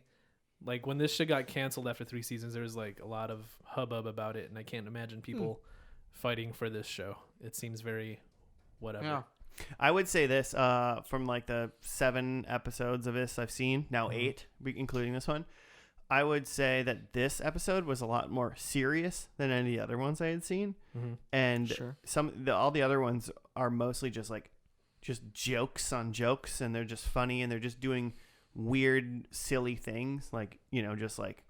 [SPEAKER 2] like when this shit got canceled after 3 seasons, there was like a lot of hubbub about it, and I can't imagine people fighting for this show. It seems very whatever.
[SPEAKER 3] Yeah.
[SPEAKER 1] I would say this from like the 7 episodes of this I've seen, now 8, including this one. I would say that this episode was a lot more serious than any other ones I had seen.
[SPEAKER 2] Mm-hmm.
[SPEAKER 1] And
[SPEAKER 3] Sure.
[SPEAKER 1] all the other ones are mostly just jokes on jokes, and they're just funny, and they're just doing weird, silly things. Like, just like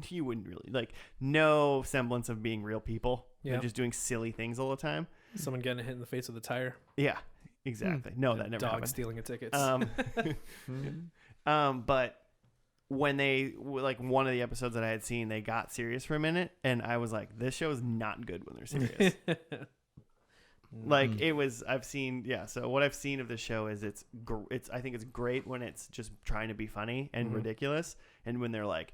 [SPEAKER 1] you wouldn't really, like, no semblance of being real people.
[SPEAKER 2] Yeah.
[SPEAKER 1] They're just doing silly things all the time.
[SPEAKER 2] Someone getting hit in the face with a tire.
[SPEAKER 1] Yeah, exactly. No, that never
[SPEAKER 2] Dog
[SPEAKER 1] happened.
[SPEAKER 2] stealing a ticket.
[SPEAKER 1] But when they like one of the episodes that I had seen, they got serious for a minute, and I was like, this show is not good when they're serious. Like, it was. I've seen, yeah. So what I've seen of the show is it's. I think it's great when it's just trying to be funny and ridiculous, and when they're like,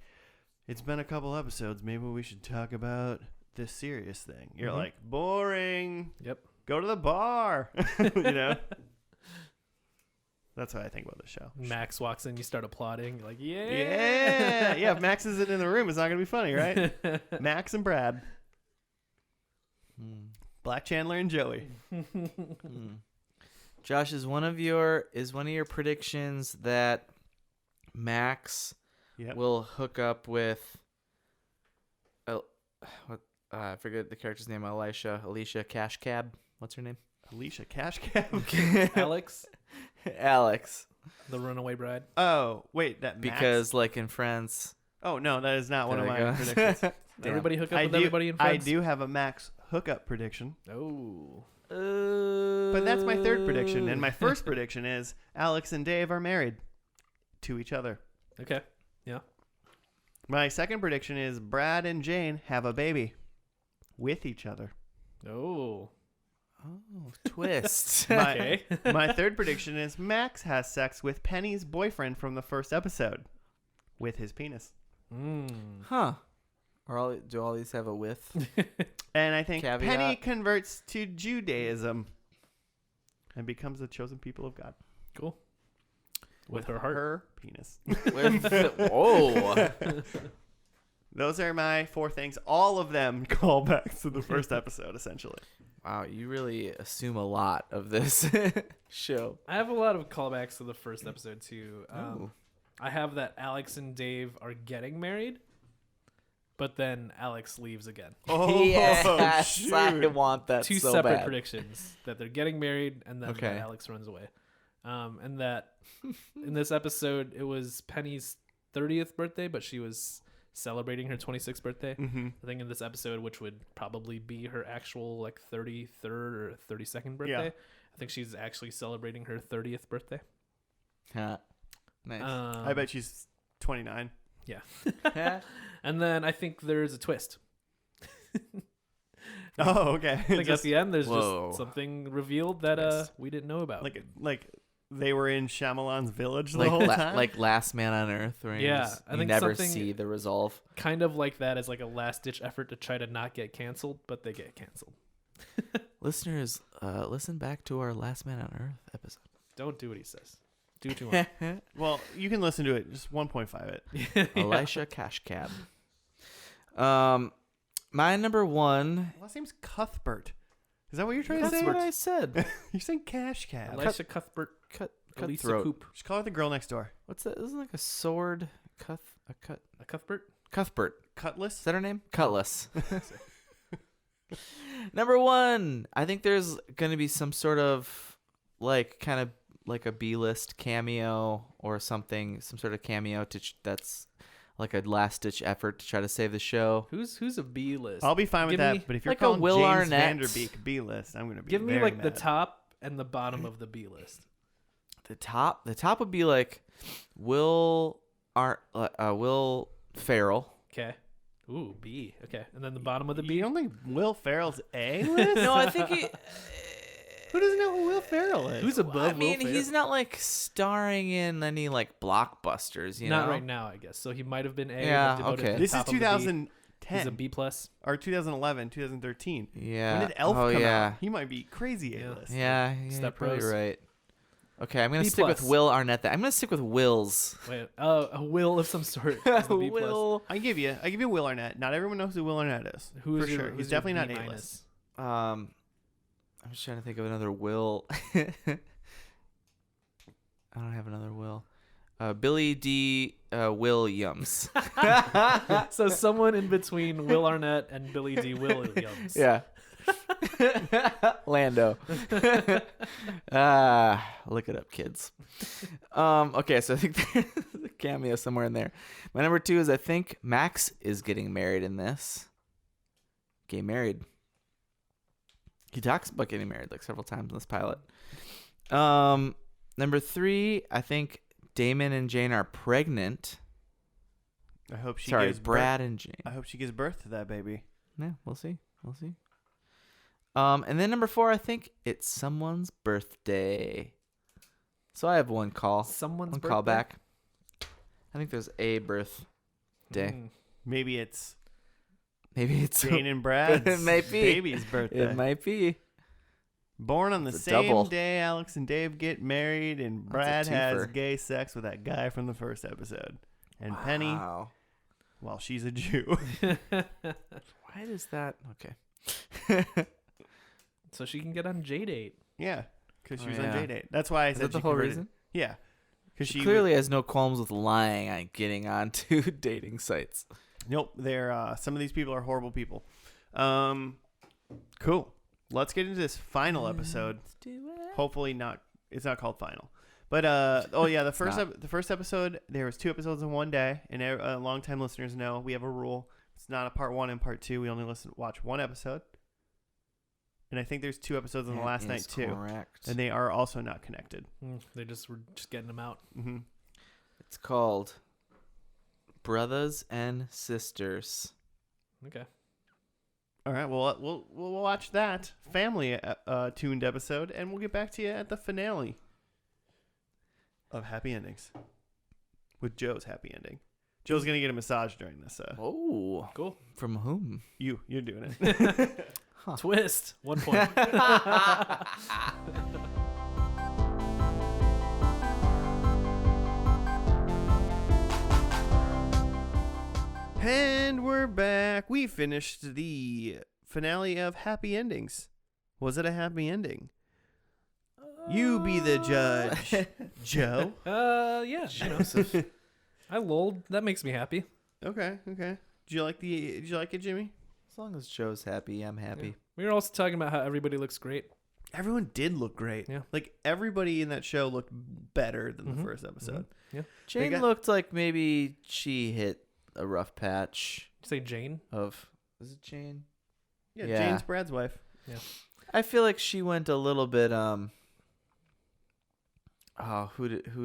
[SPEAKER 1] it's been a couple episodes, maybe we should talk about this serious thing. You're like, boring.
[SPEAKER 2] Yep.
[SPEAKER 1] Go to the bar. That's what I think about the show.
[SPEAKER 2] Max walks in, you start applauding. You're like, yeah.
[SPEAKER 1] Yeah. If Max isn't in the room, it's not gonna be funny, right? Max and Brad, Black Chandler and Joey.
[SPEAKER 3] Josh, is one of your predictions that Max
[SPEAKER 1] Yep.
[SPEAKER 3] will hook up with I forget the character's name. Alicia Cash Cab. What's her name?
[SPEAKER 1] Alicia Cash Cab.
[SPEAKER 2] Alex,
[SPEAKER 3] Alex.
[SPEAKER 2] the runaway bride.
[SPEAKER 1] Oh wait, that Max?
[SPEAKER 3] Because like in Friends.
[SPEAKER 1] Oh no, that is not one of
[SPEAKER 3] There
[SPEAKER 1] my
[SPEAKER 3] we go.
[SPEAKER 1] predictions.
[SPEAKER 3] Damn.
[SPEAKER 2] Everybody hook up
[SPEAKER 1] I
[SPEAKER 2] with
[SPEAKER 1] do-
[SPEAKER 2] everybody in
[SPEAKER 1] I
[SPEAKER 2] Friends?
[SPEAKER 1] do have a Max hookup prediction,
[SPEAKER 2] Oh.
[SPEAKER 1] but that's my third prediction, and my first prediction is Alex and Dave are married to each other.
[SPEAKER 2] Okay. Yeah.
[SPEAKER 1] My second prediction is Brad and Jane have a baby with each other.
[SPEAKER 2] Oh.
[SPEAKER 3] Oh, twist.
[SPEAKER 1] My, my third prediction is Max has sex with Penny's boyfriend from the first episode with his penis.
[SPEAKER 2] Mm.
[SPEAKER 3] Huh. Do all these have a with?
[SPEAKER 1] And I think
[SPEAKER 3] Caveat.
[SPEAKER 1] Penny converts to Judaism and becomes the chosen people of God.
[SPEAKER 2] Cool. With her heart.
[SPEAKER 1] Her penis.
[SPEAKER 3] Whoa.
[SPEAKER 1] Those are my 4 things. All of them callbacks to the first episode, essentially.
[SPEAKER 3] Wow, you really assume a lot of this show.
[SPEAKER 2] I have a lot of callbacks to the first episode too.
[SPEAKER 3] Ooh.
[SPEAKER 2] I have that Alex and Dave are getting married, but then Alex leaves again.
[SPEAKER 1] Oh,
[SPEAKER 3] yes,
[SPEAKER 1] shoot.
[SPEAKER 3] I want that
[SPEAKER 2] Two
[SPEAKER 3] so
[SPEAKER 2] separate
[SPEAKER 3] bad.
[SPEAKER 2] predictions that they're getting married and then
[SPEAKER 3] Okay.
[SPEAKER 2] that Alex runs away. And that in this episode it was Penny's 30th birthday, but she was celebrating her 26th birthday.
[SPEAKER 1] Mm-hmm.
[SPEAKER 2] I think in this episode, which would probably be her actual like 33rd or 32nd birthday.
[SPEAKER 1] Yeah.
[SPEAKER 2] I think she's actually celebrating her 30th birthday.
[SPEAKER 3] Huh. Nice.
[SPEAKER 1] I bet she's 29.
[SPEAKER 2] And then I think there's a twist.
[SPEAKER 1] Oh, okay.
[SPEAKER 2] I think at the end there's
[SPEAKER 3] Whoa.
[SPEAKER 2] just something revealed that
[SPEAKER 1] Twist.
[SPEAKER 2] we didn't know about.
[SPEAKER 1] like they were in Shyamalan's village the
[SPEAKER 3] like
[SPEAKER 1] whole time.
[SPEAKER 3] like Last Man on Earth, where you,
[SPEAKER 2] Yeah, I
[SPEAKER 3] you
[SPEAKER 2] think
[SPEAKER 3] never
[SPEAKER 2] something-
[SPEAKER 3] see the resolve.
[SPEAKER 2] kind of like that as like a last ditch effort to try to not get canceled, but they get canceled.
[SPEAKER 3] Listeners, listen back to our Last Man on Earth episode.
[SPEAKER 2] Don't do what he says. Do too much.
[SPEAKER 1] Well, you can listen to it. Just 1.5 it.
[SPEAKER 3] Elisha Cash Cab. My number one.
[SPEAKER 1] Last name's Cuthbert. Is that what you're trying
[SPEAKER 3] That's
[SPEAKER 1] to say?
[SPEAKER 3] what I said.
[SPEAKER 1] You're saying Cash Cab.
[SPEAKER 2] Elisha Cuthbert, Elisa
[SPEAKER 3] Cutthroat.
[SPEAKER 2] Coop.
[SPEAKER 1] Just call her the girl next door.
[SPEAKER 3] What's that? Isn't it like a sword?
[SPEAKER 2] A Cuthbert?
[SPEAKER 3] Cuthbert.
[SPEAKER 1] Cutlass?
[SPEAKER 3] Is that her name? Cutlass. Number one. I think there's gonna be some sort of like kind of like a B-list cameo or something, some sort of cameo that's like a last-ditch effort to try to save the show.
[SPEAKER 2] Who's a B list?
[SPEAKER 1] I'll be fine with
[SPEAKER 2] Give
[SPEAKER 1] that.
[SPEAKER 2] me-
[SPEAKER 1] But if you're
[SPEAKER 3] like a
[SPEAKER 1] calling
[SPEAKER 3] Will
[SPEAKER 1] James
[SPEAKER 3] Arnett.
[SPEAKER 1] Vanderbeek B-list, I'm going to be
[SPEAKER 2] Give me
[SPEAKER 1] very
[SPEAKER 2] like the
[SPEAKER 1] mad.
[SPEAKER 2] top and the bottom of the B list.
[SPEAKER 3] The top would be like Will Ferrell.
[SPEAKER 2] Okay. Ooh, B. Okay. And then the bottom of the
[SPEAKER 1] You
[SPEAKER 2] B.
[SPEAKER 1] don't think Will Ferrell's A-list?
[SPEAKER 3] No, I think he.
[SPEAKER 1] Who doesn't know who Will Ferrell is?
[SPEAKER 2] Who's above
[SPEAKER 3] I mean,
[SPEAKER 2] Will
[SPEAKER 3] he's
[SPEAKER 2] Ferrell?
[SPEAKER 3] not like starring in any like blockbusters, you
[SPEAKER 2] Not
[SPEAKER 3] know.
[SPEAKER 2] right now, I guess. So he might have been A.
[SPEAKER 3] Yeah,
[SPEAKER 2] but devoted
[SPEAKER 3] okay.
[SPEAKER 2] to the
[SPEAKER 1] This is
[SPEAKER 2] top of the B.
[SPEAKER 1] 2010
[SPEAKER 2] He's a B plus.
[SPEAKER 1] or 2011, 2013.
[SPEAKER 3] Yeah.
[SPEAKER 1] When did Elf
[SPEAKER 3] oh
[SPEAKER 1] come
[SPEAKER 3] yeah.
[SPEAKER 1] out? He might be crazy
[SPEAKER 2] Yeah.
[SPEAKER 1] A-list.
[SPEAKER 3] Yeah.
[SPEAKER 2] Step
[SPEAKER 3] You're probably
[SPEAKER 2] Bros.
[SPEAKER 3] right. Okay, I'm gonna
[SPEAKER 2] B
[SPEAKER 3] stick with
[SPEAKER 2] plus.
[SPEAKER 3] Will Arnett. I'm gonna stick with Will's.
[SPEAKER 2] Wait. A Will of some sort. Is the B plus.
[SPEAKER 3] Will.
[SPEAKER 1] I give you Will Arnett. Not everyone knows who Will Arnett is.
[SPEAKER 2] Who is
[SPEAKER 1] for
[SPEAKER 2] your-
[SPEAKER 1] sure.
[SPEAKER 2] who's
[SPEAKER 1] He's
[SPEAKER 2] your
[SPEAKER 1] definitely not
[SPEAKER 2] B
[SPEAKER 1] A-list.
[SPEAKER 2] minus?
[SPEAKER 3] I'm just trying to think of another Will. I don't have another Will. Billy D. Williams.
[SPEAKER 2] So someone in between Will Arnett and Billy D. Williams.
[SPEAKER 3] Yeah. Lando. Look it up, kids. Okay, so I think there's a cameo somewhere in there. My number 2 is I think Max is getting married in this. Getting married. He talks about getting married like several times in this pilot. Number 3, I think Damon and Jane are pregnant.
[SPEAKER 1] I hope she
[SPEAKER 3] Sorry,
[SPEAKER 1] gives
[SPEAKER 3] Brad and Jane.
[SPEAKER 1] I hope she gives birth to that baby.
[SPEAKER 3] Yeah, we'll see. We'll see. And then number 4, I think it's someone's birthday. So I have one
[SPEAKER 2] Someone's
[SPEAKER 3] one
[SPEAKER 2] birthday?
[SPEAKER 3] call back. I think there's a birthday.
[SPEAKER 2] Mm.
[SPEAKER 1] Maybe it's
[SPEAKER 3] Maybe it's
[SPEAKER 1] Jane and Brad's
[SPEAKER 3] It might be.
[SPEAKER 1] baby's birthday.
[SPEAKER 3] It might be.
[SPEAKER 1] Born on the
[SPEAKER 3] It's a
[SPEAKER 1] same
[SPEAKER 3] double.
[SPEAKER 1] day Alex and Dave get married, and
[SPEAKER 3] That's a
[SPEAKER 1] Brad has
[SPEAKER 3] twofer.
[SPEAKER 1] gay sex with that guy from the first episode. And Penny,
[SPEAKER 3] Wow.
[SPEAKER 1] well, she's a Jew.
[SPEAKER 3] Why does that? Okay.
[SPEAKER 2] So she can get on J-Date.
[SPEAKER 1] Yeah, because she
[SPEAKER 3] Oh,
[SPEAKER 1] was
[SPEAKER 3] yeah.
[SPEAKER 1] on J-Date. That's why I
[SPEAKER 3] Is
[SPEAKER 1] said
[SPEAKER 3] that the
[SPEAKER 1] she
[SPEAKER 3] whole
[SPEAKER 1] converted.
[SPEAKER 3] reason?
[SPEAKER 1] Yeah, because
[SPEAKER 3] She
[SPEAKER 1] she
[SPEAKER 3] clearly has no qualms with lying on getting onto dating sites.
[SPEAKER 1] Nope, they're some of these people are horrible people. Cool. Let's get into this final episode. Hopefully not. It's not called final. But oh yeah, the first episode, there was 2 episodes in one day, and longtime listeners know we have a rule. It's not a part 1 and part 2. We only watch 1 episode. And I think there's 2 episodes on the last night too,
[SPEAKER 3] Correct.
[SPEAKER 1] and they are also not connected.
[SPEAKER 2] They were just getting them out.
[SPEAKER 1] Mm-hmm.
[SPEAKER 3] It's called Brothers and Sisters.
[SPEAKER 2] Okay.
[SPEAKER 1] All right, well we'll watch that family tuned episode, and we'll get back to you at the finale of Happy Endings with Joe's happy ending. Joe's gonna get a massage during this.
[SPEAKER 3] Oh,
[SPEAKER 2] Cool.
[SPEAKER 3] from whom?
[SPEAKER 1] You're doing it.
[SPEAKER 2] Twist. 1 point.
[SPEAKER 1] And we're back. We finished the finale of Happy Endings. Was it a happy ending? You be the judge, Joe.
[SPEAKER 2] Yeah. I lulled. That makes me happy.
[SPEAKER 1] Okay. Did you like it, Jimmy?
[SPEAKER 3] As long as Joe's happy, I'm happy.
[SPEAKER 2] Yeah. We were also talking about how everybody looks great.
[SPEAKER 1] Everyone did look great.
[SPEAKER 2] Yeah.
[SPEAKER 1] Like everybody in that show looked better than the first episode.
[SPEAKER 2] Yeah.
[SPEAKER 3] Jane looked like maybe she hit a rough patch
[SPEAKER 2] Did you say Jane?
[SPEAKER 3] of. Was it Jane?
[SPEAKER 1] Yeah,
[SPEAKER 3] Yeah.
[SPEAKER 1] Jane's Brad's wife.
[SPEAKER 2] Yeah.
[SPEAKER 3] I feel like she went a little bit. Who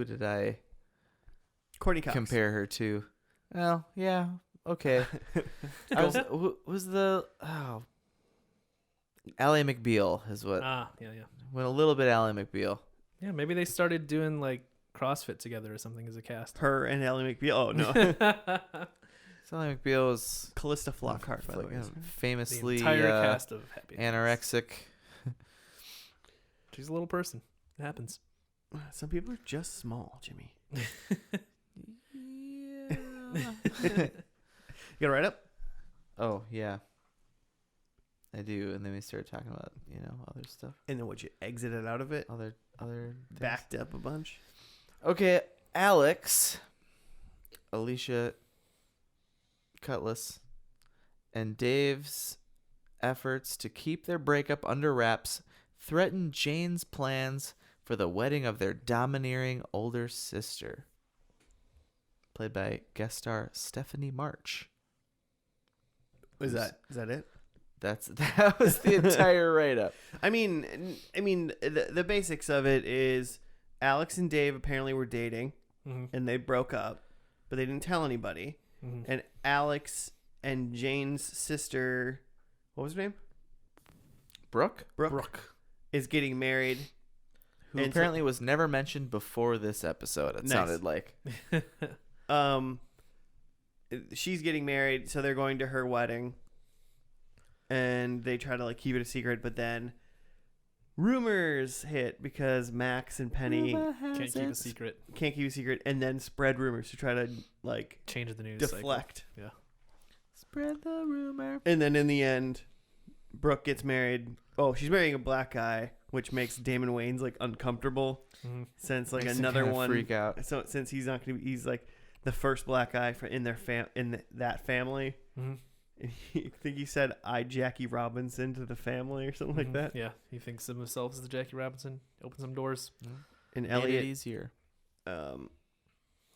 [SPEAKER 3] did I
[SPEAKER 1] Courtney Cox.
[SPEAKER 3] compare her to? Well, yeah, okay. Was the Ally McBeal is what
[SPEAKER 2] Yeah.
[SPEAKER 3] went a little bit Ally McBeal.
[SPEAKER 2] Yeah, maybe they started doing like CrossFit together or something as a cast.
[SPEAKER 1] Her and Ellie McBeal. Oh no,
[SPEAKER 3] So Ally McBeal was
[SPEAKER 1] Callista Flockhart, by the way.
[SPEAKER 3] famously
[SPEAKER 2] the entire cast of Happy Endings.
[SPEAKER 3] anorexic.
[SPEAKER 2] She's a little person. It happens.
[SPEAKER 1] Some people are just small, Jimmy.
[SPEAKER 3] Yeah.
[SPEAKER 1] You gotta write up.
[SPEAKER 3] Oh yeah, I do. And then we started talking about other stuff,
[SPEAKER 1] And then what, you exited out of it?
[SPEAKER 3] other things.
[SPEAKER 1] Backed up a bunch?
[SPEAKER 3] Okay, Alex, Alicia Cutlass, and Dave's efforts to keep their breakup under wraps threaten Jane's plans for the wedding of their domineering older sister, played by guest star Stephanie March.
[SPEAKER 1] Is that it?
[SPEAKER 3] That was the entire write-up.
[SPEAKER 1] I mean, the basics of it is Alex and Dave apparently were dating, and they broke up, but they didn't tell anybody. And Alex and Jane's sister, what was her name?
[SPEAKER 3] Brooke,
[SPEAKER 1] is getting married.
[SPEAKER 3] who
[SPEAKER 1] And
[SPEAKER 3] apparently was never mentioned before this episode. It
[SPEAKER 1] Nice.
[SPEAKER 3] sounded like.
[SPEAKER 1] She's getting married, so they're going to her wedding, and they try to like keep it a secret, but then rumors hit because Max and Penny
[SPEAKER 2] Can't keep a secret.
[SPEAKER 1] can't keep a secret, and then spread rumors to try to like
[SPEAKER 2] Change the news.
[SPEAKER 1] deflect.
[SPEAKER 2] Cycle. Yeah.
[SPEAKER 3] Spread the rumor.
[SPEAKER 1] And then in the end, Brooke gets married. Oh, she's marrying a black guy, which makes Damon Wayans like uncomfortable since like
[SPEAKER 3] Makes him
[SPEAKER 1] another
[SPEAKER 3] kinda
[SPEAKER 1] one
[SPEAKER 3] freak out.
[SPEAKER 1] So since he's not gonna be, he's like the first black guy in their that family. I think he said "I Jackie Robinson" to the family or something like that.
[SPEAKER 2] Yeah, he thinks of himself as the Jackie Robinson. Open some doors.
[SPEAKER 1] And
[SPEAKER 3] Made it
[SPEAKER 1] Elliot,
[SPEAKER 3] easier.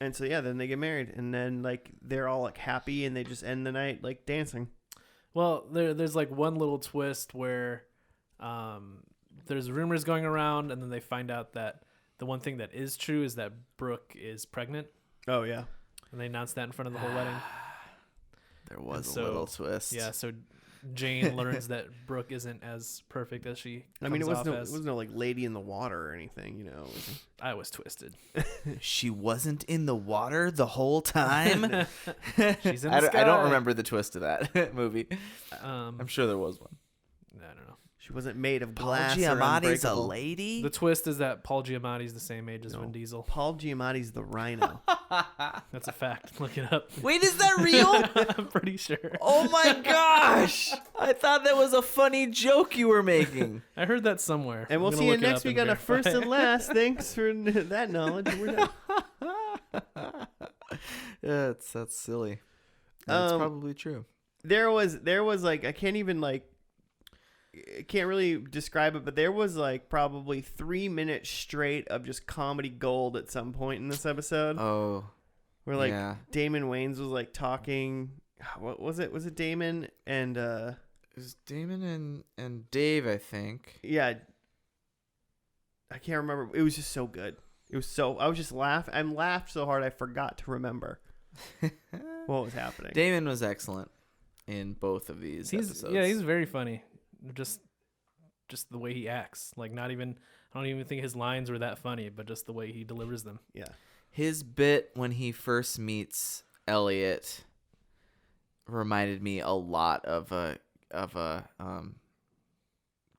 [SPEAKER 1] and so yeah, then they get married, and then like they're all like happy, and they just end the night like dancing.
[SPEAKER 2] Well, there's like one little twist where there's rumors going around, and then they find out that the one thing that is true is that Brooke is pregnant,
[SPEAKER 1] Oh yeah,
[SPEAKER 2] and they announced that in front of the whole wedding.
[SPEAKER 3] There was
[SPEAKER 2] so-
[SPEAKER 3] a little twist.
[SPEAKER 2] Yeah, so Jane learns that Brooke isn't as perfect as she
[SPEAKER 1] I mean it
[SPEAKER 2] comes
[SPEAKER 1] was
[SPEAKER 2] off
[SPEAKER 1] no
[SPEAKER 2] as.
[SPEAKER 1] like lady in the water or anything, you know.
[SPEAKER 2] I was twisted.
[SPEAKER 3] She wasn't in the water the whole time.
[SPEAKER 2] She's in
[SPEAKER 3] I
[SPEAKER 2] the
[SPEAKER 3] don't
[SPEAKER 2] sky.
[SPEAKER 3] remember the twist of that movie. I'm
[SPEAKER 2] I'm
[SPEAKER 3] sure there was one.
[SPEAKER 2] I don't know.
[SPEAKER 1] She wasn't made of
[SPEAKER 3] Paul
[SPEAKER 1] glass or
[SPEAKER 3] Giamatti's a
[SPEAKER 1] unbreakable.
[SPEAKER 3] lady.
[SPEAKER 2] The twist is that Paul Giamatti's the same age as
[SPEAKER 1] No.
[SPEAKER 2] Vin Diesel.
[SPEAKER 1] Paul Giamatti's the Rhino.
[SPEAKER 2] That's a fact. Look it up.
[SPEAKER 3] Wait, is that real?
[SPEAKER 2] I'm pretty sure.
[SPEAKER 3] Oh my gosh! I thought that was a funny joke you were making.
[SPEAKER 2] I heard that somewhere.
[SPEAKER 1] And we'll
[SPEAKER 2] I'm
[SPEAKER 1] see
[SPEAKER 2] gonna
[SPEAKER 1] you
[SPEAKER 2] look it
[SPEAKER 1] next
[SPEAKER 2] up
[SPEAKER 1] week
[SPEAKER 2] and
[SPEAKER 1] on a first
[SPEAKER 2] verify.
[SPEAKER 1] and last. Thanks for that knowledge. We're done.
[SPEAKER 3] That's silly. That's probably true.
[SPEAKER 1] There was like I can't really describe it, but there was like probably 3 minutes straight of just comedy gold at some point in this episode.
[SPEAKER 3] Oh,
[SPEAKER 1] Where like
[SPEAKER 3] yeah.
[SPEAKER 1] Damon Wayans was like talking. What was it? Was it Damon and
[SPEAKER 3] It was Damon and Dave, I think.
[SPEAKER 1] yeah. I can't remember. It was just so good. It was so. I was just laughing. I laughed so hard I forgot to remember what was happening.
[SPEAKER 3] Damon was excellent in both of these episodes.
[SPEAKER 2] He's very funny. Just the way he acts. Like I don't even think his lines were that funny, but just the way he delivers them.
[SPEAKER 1] Yeah.
[SPEAKER 3] His bit when he first meets Elliot reminded me a lot of a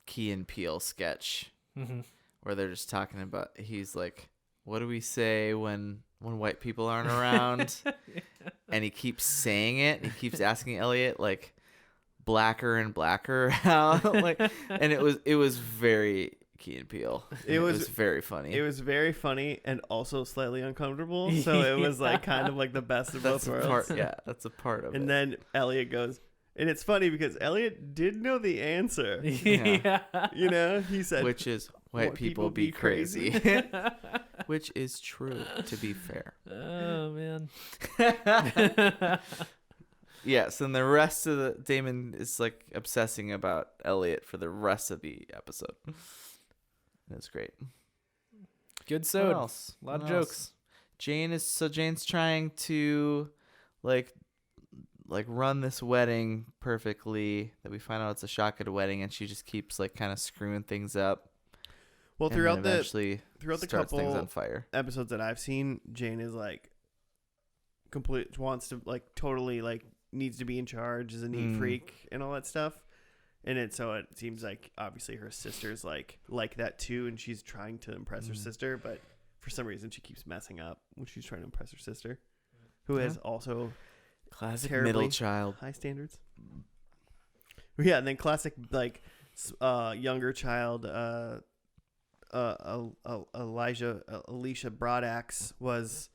[SPEAKER 3] Key and Peele sketch
[SPEAKER 2] Mm-hmm.
[SPEAKER 3] where they're just talking about. He's like, "What do we say when white people aren't around?" And he keeps saying it. He keeps asking Elliot like, "Blacker and blacker." How like, and it was very Key and Peele. It was very funny.
[SPEAKER 1] It was very funny and also slightly uncomfortable. So it was like kind of like the best of both worlds.
[SPEAKER 3] That's a part of it.
[SPEAKER 1] And then Elliot goes, and it's funny because Elliot did know the answer.
[SPEAKER 2] Yeah.
[SPEAKER 1] You know, he said,
[SPEAKER 3] which is white people be crazy. Which is true, to be fair.
[SPEAKER 2] Oh man.
[SPEAKER 3] Yes, and the rest of the Damon is like obsessing about Elliot for the rest of the episode. That's great.
[SPEAKER 2] Good
[SPEAKER 3] What
[SPEAKER 2] sewed.
[SPEAKER 3] else?
[SPEAKER 2] A lot of
[SPEAKER 3] What else?
[SPEAKER 2] jokes.
[SPEAKER 3] Jane's trying to like run this wedding perfectly, that we find out it's a shotgun wedding, and she just keeps like kind of screwing things up.
[SPEAKER 1] well,
[SPEAKER 3] and
[SPEAKER 1] throughout
[SPEAKER 3] then
[SPEAKER 1] the
[SPEAKER 3] eventually starts
[SPEAKER 1] couple
[SPEAKER 3] things on fire.
[SPEAKER 1] episodes that I've seen, Jane is like wants to like totally like needs to be in charge, is a neat freak and all that stuff. And it seems like obviously her sister's like that too, and she's trying to impress her sister, but for some reason she keeps messing up when she's trying to impress her sister, who has also
[SPEAKER 3] Classic
[SPEAKER 1] terribly
[SPEAKER 3] middle child.
[SPEAKER 1] high standards. Yeah, and then classic like younger child Alicia Broadaxe was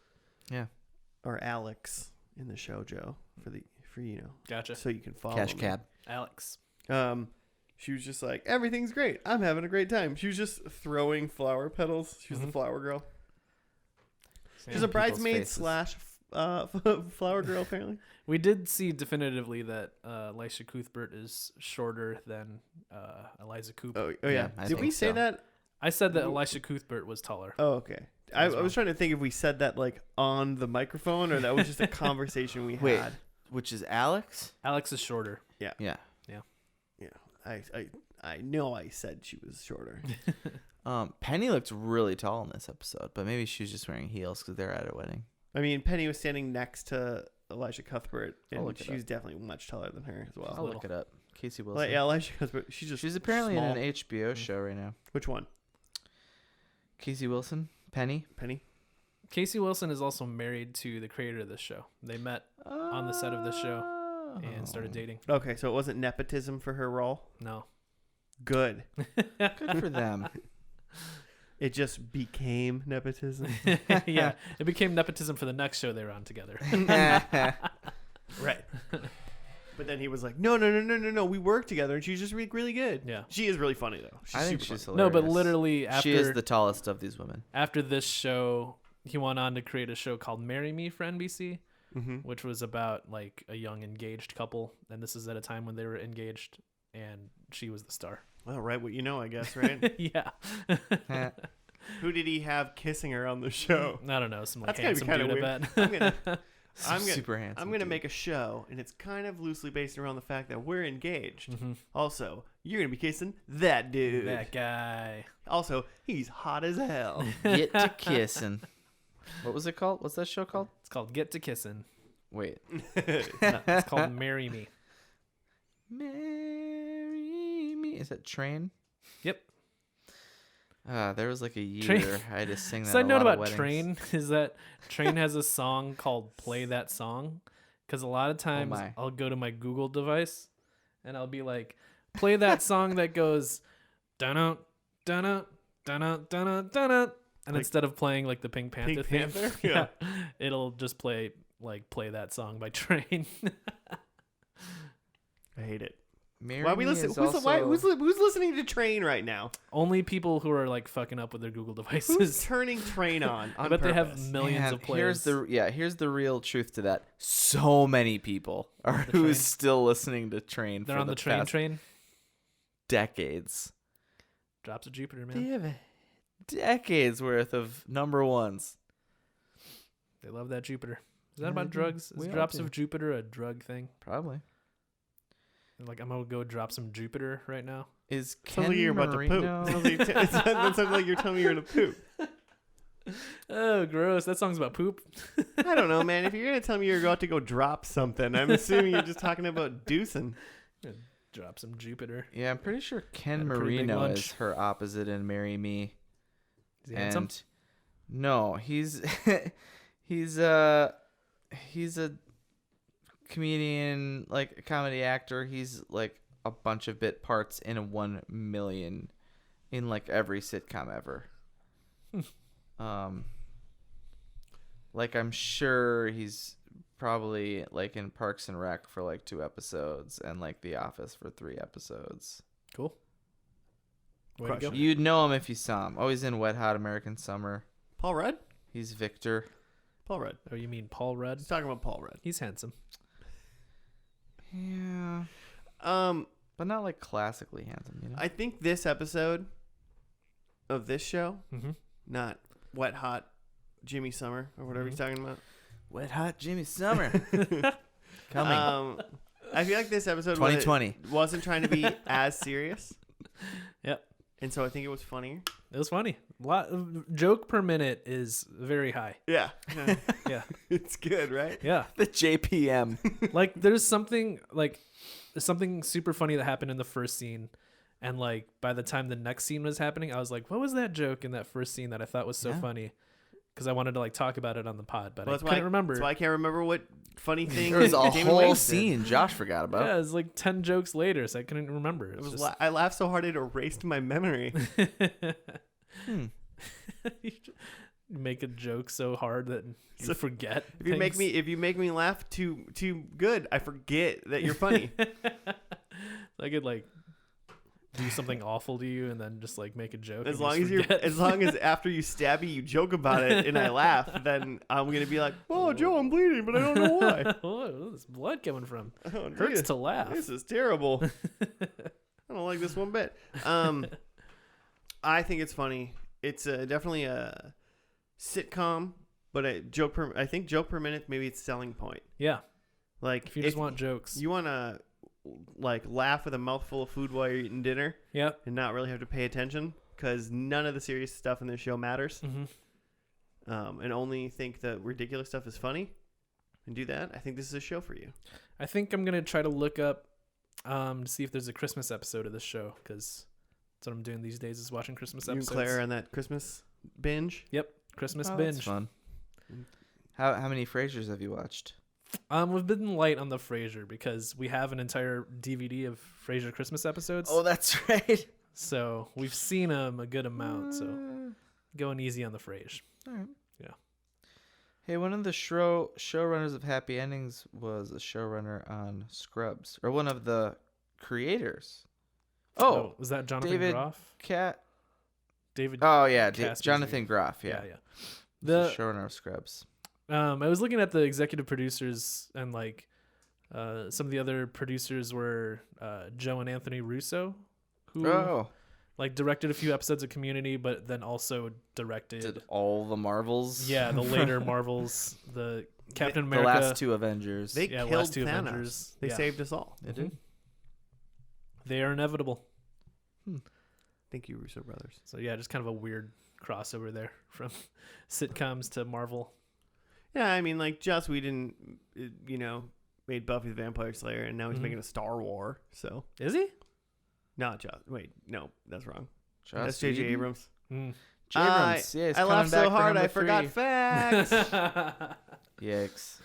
[SPEAKER 1] or Alex in the show, Joe, for you know,
[SPEAKER 2] Gotcha.
[SPEAKER 1] so you can follow
[SPEAKER 3] Cash
[SPEAKER 1] me.
[SPEAKER 3] cab.
[SPEAKER 2] Alex.
[SPEAKER 1] She was just like, everything's great, I'm having a great time. She was just throwing flower petals. She was the flower girl. She's a bridesmaid slash flower girl apparently.
[SPEAKER 2] We did see definitively that Elisha Cuthbert is shorter than Eliza Cooper.
[SPEAKER 1] Oh yeah.
[SPEAKER 3] I
[SPEAKER 1] Did
[SPEAKER 3] think
[SPEAKER 1] we say
[SPEAKER 3] so.
[SPEAKER 1] that?
[SPEAKER 2] I said that Elisha Cuthbert was taller.
[SPEAKER 1] Oh, okay. I was trying to think if we said that like on the microphone or that was just a conversation we
[SPEAKER 3] Wait.
[SPEAKER 1] had.
[SPEAKER 3] Which is Alex?
[SPEAKER 2] Alex is shorter.
[SPEAKER 3] Yeah.
[SPEAKER 1] Yeah. I know I said she was shorter.
[SPEAKER 3] Penny looked really tall in this episode, but maybe she was just wearing heels because they're at a wedding.
[SPEAKER 1] I mean, Penny was standing next to Elisha Cuthbert,
[SPEAKER 3] I'll
[SPEAKER 1] and
[SPEAKER 3] look it
[SPEAKER 1] she was
[SPEAKER 3] up.
[SPEAKER 1] definitely much taller than her as well.
[SPEAKER 3] I'll look it up. Casey Wilson.
[SPEAKER 1] Like, yeah, Elisha Cuthbert. She's
[SPEAKER 3] apparently
[SPEAKER 1] small.
[SPEAKER 3] in an HBO show right now.
[SPEAKER 1] Which one?
[SPEAKER 3] Casey Wilson, Penny.
[SPEAKER 2] Casey Wilson is also married to the creator of this show. They met on the set of this show and started dating.
[SPEAKER 1] Okay, so it wasn't nepotism for her role.
[SPEAKER 2] No.
[SPEAKER 1] Good.
[SPEAKER 3] Good for them.
[SPEAKER 1] It just became nepotism.
[SPEAKER 2] Yeah. It became nepotism for the next show they were on together.
[SPEAKER 1] Right. But then he was like, no. We work together, and she's just really good.
[SPEAKER 2] Yeah.
[SPEAKER 1] She is really funny though.
[SPEAKER 3] I think
[SPEAKER 1] super
[SPEAKER 3] she's
[SPEAKER 1] funny.
[SPEAKER 3] hilarious.
[SPEAKER 2] No, but literally after
[SPEAKER 3] she is the tallest of these women.
[SPEAKER 2] after this show, he went on to create a show called Marry Me for NBC, which was about like a young engaged couple, and this is at a time when they were engaged, and she was the star.
[SPEAKER 1] Well, right, what you know, I guess, right?
[SPEAKER 2] Yeah.
[SPEAKER 1] Who did he have kissing her on the show?
[SPEAKER 2] I don't know, some like
[SPEAKER 1] That's gotta be
[SPEAKER 2] handsome
[SPEAKER 1] kinda
[SPEAKER 2] dude, I bet.
[SPEAKER 3] Super handsome.
[SPEAKER 1] I'm gonna
[SPEAKER 3] dude.
[SPEAKER 1] make a show, and it's kind of loosely based around the fact that we're engaged.
[SPEAKER 2] Mhm.
[SPEAKER 1] Also, you're gonna be kissing that dude.
[SPEAKER 2] That guy.
[SPEAKER 1] Also, he's hot as hell.
[SPEAKER 3] Get to kissing. What was it called? What's that show called?
[SPEAKER 2] It's called Get to Kissin'.
[SPEAKER 3] Wait.
[SPEAKER 2] No, it's called Marry Me.
[SPEAKER 3] Marry me. Is that Train?
[SPEAKER 2] Yep.
[SPEAKER 3] There was like a year
[SPEAKER 2] Train.
[SPEAKER 3] I had to sing that.
[SPEAKER 2] Side
[SPEAKER 3] a
[SPEAKER 2] note
[SPEAKER 3] lot of
[SPEAKER 2] about
[SPEAKER 3] weddings.
[SPEAKER 2] Train is that Train has a song called Play That Song. Because a lot of times
[SPEAKER 3] my.
[SPEAKER 2] I'll go to my Google device and I'll be like, play that song that goes dun dun dun dun dun. And
[SPEAKER 1] Like-
[SPEAKER 2] instead of playing like the Pink Panther
[SPEAKER 1] Pink
[SPEAKER 2] theme,
[SPEAKER 1] Panther? Yeah.
[SPEAKER 2] it'll just play That Song by Train.
[SPEAKER 1] I hate it.
[SPEAKER 3] Marry
[SPEAKER 1] Why we
[SPEAKER 3] Me
[SPEAKER 1] listen?
[SPEAKER 3] is
[SPEAKER 1] Who's
[SPEAKER 3] also-
[SPEAKER 1] listening to Train right now?
[SPEAKER 2] Only people who are like fucking up with their Google
[SPEAKER 1] Who's
[SPEAKER 2] devices.
[SPEAKER 1] turning Train on?
[SPEAKER 2] I bet they have
[SPEAKER 1] purpose?
[SPEAKER 2] millions
[SPEAKER 3] Man,
[SPEAKER 2] of plays.
[SPEAKER 3] here's the real truth to that. So many people are
[SPEAKER 2] The Train.
[SPEAKER 3] who's still listening to Train.
[SPEAKER 2] They're
[SPEAKER 3] for
[SPEAKER 2] on the train
[SPEAKER 3] past
[SPEAKER 2] train.
[SPEAKER 3] decades.
[SPEAKER 2] Drops of Jupiter,
[SPEAKER 3] They
[SPEAKER 2] man.
[SPEAKER 3] have decades worth of number ones.
[SPEAKER 2] They love that Jupiter. Is that
[SPEAKER 3] Yeah,
[SPEAKER 2] about
[SPEAKER 3] they do.
[SPEAKER 2] drugs?
[SPEAKER 3] We
[SPEAKER 2] Is
[SPEAKER 3] all
[SPEAKER 2] Drops
[SPEAKER 3] do.
[SPEAKER 2] of Jupiter a drug thing?
[SPEAKER 3] Probably.
[SPEAKER 2] Like, I'm gonna go drop some Jupiter right now.
[SPEAKER 3] Is
[SPEAKER 1] Sounds
[SPEAKER 3] Ken
[SPEAKER 1] like you're about to
[SPEAKER 3] Marino...
[SPEAKER 1] poop. That sounds like you're telling me you're gonna poop.
[SPEAKER 2] Oh, gross. That song's about poop.
[SPEAKER 1] I don't know, man. If you're gonna tell me you're about to go drop something, I'm assuming you're just talking about deucing.
[SPEAKER 2] Drop some Jupiter.
[SPEAKER 3] Yeah, I'm pretty sure Ken
[SPEAKER 2] Had a pretty big
[SPEAKER 3] Marino
[SPEAKER 2] lunch.
[SPEAKER 3] is her opposite in Marry Me.
[SPEAKER 2] Is he handsome?
[SPEAKER 3] No, he's he's a comedian, like a comedy actor. He's like a bunch of bit parts in a 1 million in like every sitcom ever. Like I'm sure he's probably like in Parks and Rec for like 2 episodes and like The Office for 3 episodes.
[SPEAKER 2] Cool. Way to
[SPEAKER 1] Crush
[SPEAKER 2] go.
[SPEAKER 1] it.
[SPEAKER 3] You'd know him if you saw him. Oh, he's in Wet Hot American Summer.
[SPEAKER 1] Paul Rudd?
[SPEAKER 3] He's Victor.
[SPEAKER 1] Paul Rudd.
[SPEAKER 2] Oh, you mean Paul Rudd?
[SPEAKER 1] He's talking about Paul Rudd.
[SPEAKER 2] He's handsome.
[SPEAKER 3] Yeah,
[SPEAKER 1] Um,
[SPEAKER 3] but not like classically handsome, you know.
[SPEAKER 1] I think this episode of this show,
[SPEAKER 2] Mm-hmm.
[SPEAKER 1] not Wet Hot Jimmy Summer or whatever he's talking about.
[SPEAKER 3] Wet Hot Jimmy Summer coming.
[SPEAKER 1] I feel like this episode
[SPEAKER 3] 2020.
[SPEAKER 1] wasn't trying to be as serious.
[SPEAKER 2] Yep.
[SPEAKER 1] And so I think it was funnier.
[SPEAKER 2] It was funny. Joke per minute is very high.
[SPEAKER 1] Yeah.
[SPEAKER 2] Yeah.
[SPEAKER 1] It's good, right?
[SPEAKER 2] Yeah.
[SPEAKER 3] The JPM.
[SPEAKER 2] Like there's something super funny that happened in the first scene, and like by the time the next scene was happening, I was like, what was that joke in that first scene that I thought was so funny? Because I wanted to like talk about it on the pod, but I couldn't remember.
[SPEAKER 1] That's why I can't remember what funny thing
[SPEAKER 3] There was a
[SPEAKER 1] Damon
[SPEAKER 3] whole
[SPEAKER 1] Wayans did.
[SPEAKER 3] scene Josh forgot about.
[SPEAKER 2] Yeah, it was like 10 jokes later, so I couldn't remember.
[SPEAKER 1] It was I laughed so hard it erased my memory.
[SPEAKER 2] You make a joke so hard that you forget.
[SPEAKER 1] If you make me laugh too good, I forget that you're funny.
[SPEAKER 2] I could like do something awful to you and then just like make a joke.
[SPEAKER 1] As
[SPEAKER 2] and
[SPEAKER 1] long
[SPEAKER 2] just
[SPEAKER 1] as
[SPEAKER 2] forget.
[SPEAKER 1] as long as after you stab me, you joke about it and I laugh, then I'm gonna be like, "Oh, Joe, I'm bleeding, but I don't know why.
[SPEAKER 2] Where's this blood coming from?
[SPEAKER 1] Oh,
[SPEAKER 2] Hurts
[SPEAKER 1] geez,
[SPEAKER 2] to laugh.
[SPEAKER 1] This is terrible. I don't like this one bit." I think it's funny. It's definitely a sitcom, but I think joke per minute maybe it's selling point.
[SPEAKER 2] Yeah,
[SPEAKER 1] Like
[SPEAKER 2] if you just want jokes.
[SPEAKER 1] you want to like laugh with a mouthful of food while you're eating dinner
[SPEAKER 2] Yep.
[SPEAKER 1] and not really have to pay attention because none of the serious stuff in this show matters.
[SPEAKER 2] Mm-hmm.
[SPEAKER 1] And only think the ridiculous stuff is funny and do that. I think this is a show for you.
[SPEAKER 2] I think I'm gonna try to look up to see if there's a Christmas episode of this show, because that's what I'm doing these days is watching Christmas
[SPEAKER 1] You and
[SPEAKER 2] episodes.
[SPEAKER 1] Claire on that Christmas binge.
[SPEAKER 2] Yep, Christmas
[SPEAKER 3] Oh,
[SPEAKER 2] binge.
[SPEAKER 3] that's fun. How many Frasers have you watched?
[SPEAKER 2] We've been light on the Frasier because we have an entire DVD of Frasier Christmas episodes.
[SPEAKER 3] Oh, that's right.
[SPEAKER 2] So we've seen them a good amount. So going easy on the Frasier.
[SPEAKER 3] All right.
[SPEAKER 2] Yeah.
[SPEAKER 3] Hey, one of the showrunners of Happy Endings was a showrunner on Scrubs, or one of the creators. Oh,
[SPEAKER 2] was that Jonathan
[SPEAKER 3] David
[SPEAKER 2] Groff? David.
[SPEAKER 3] Oh yeah,
[SPEAKER 2] Casper's
[SPEAKER 3] Jonathan
[SPEAKER 2] name.
[SPEAKER 3] Groff. Yeah,
[SPEAKER 2] yeah.
[SPEAKER 3] the showrunner of Scrubs.
[SPEAKER 2] I was looking at the executive producers, and like some of the other producers were Joe and Anthony Russo, who like directed a few episodes of Community, but then also directed
[SPEAKER 3] Did all the Marvels.
[SPEAKER 2] the later Marvels, the Captain
[SPEAKER 3] the
[SPEAKER 2] America,
[SPEAKER 3] last 2 Avengers.
[SPEAKER 1] They
[SPEAKER 2] last
[SPEAKER 1] killed
[SPEAKER 2] two
[SPEAKER 1] Thanos.
[SPEAKER 2] Avengers.
[SPEAKER 1] They
[SPEAKER 2] Yeah.
[SPEAKER 1] saved us all.
[SPEAKER 3] They did.
[SPEAKER 2] They are inevitable.
[SPEAKER 1] Thank you, Russo brothers.
[SPEAKER 2] So yeah, just kind of a weird crossover there from sitcoms to Marvel.
[SPEAKER 1] Yeah, I mean, like Joss Whedon, made Buffy the Vampire Slayer, and now he's
[SPEAKER 2] Mhm.
[SPEAKER 1] making a Star War. So
[SPEAKER 2] Is he?
[SPEAKER 1] not Joss. Wait, no, that's wrong.
[SPEAKER 3] Joss
[SPEAKER 1] That's J.J.
[SPEAKER 3] Whedon?
[SPEAKER 1] Abrams.
[SPEAKER 2] Mm.
[SPEAKER 3] Abrams. Yeah, he's
[SPEAKER 1] I
[SPEAKER 3] coming
[SPEAKER 1] laughed
[SPEAKER 3] back
[SPEAKER 1] so
[SPEAKER 3] for
[SPEAKER 1] hard
[SPEAKER 3] number
[SPEAKER 1] I forgot
[SPEAKER 3] 3.
[SPEAKER 1] facts.
[SPEAKER 3] Yikes.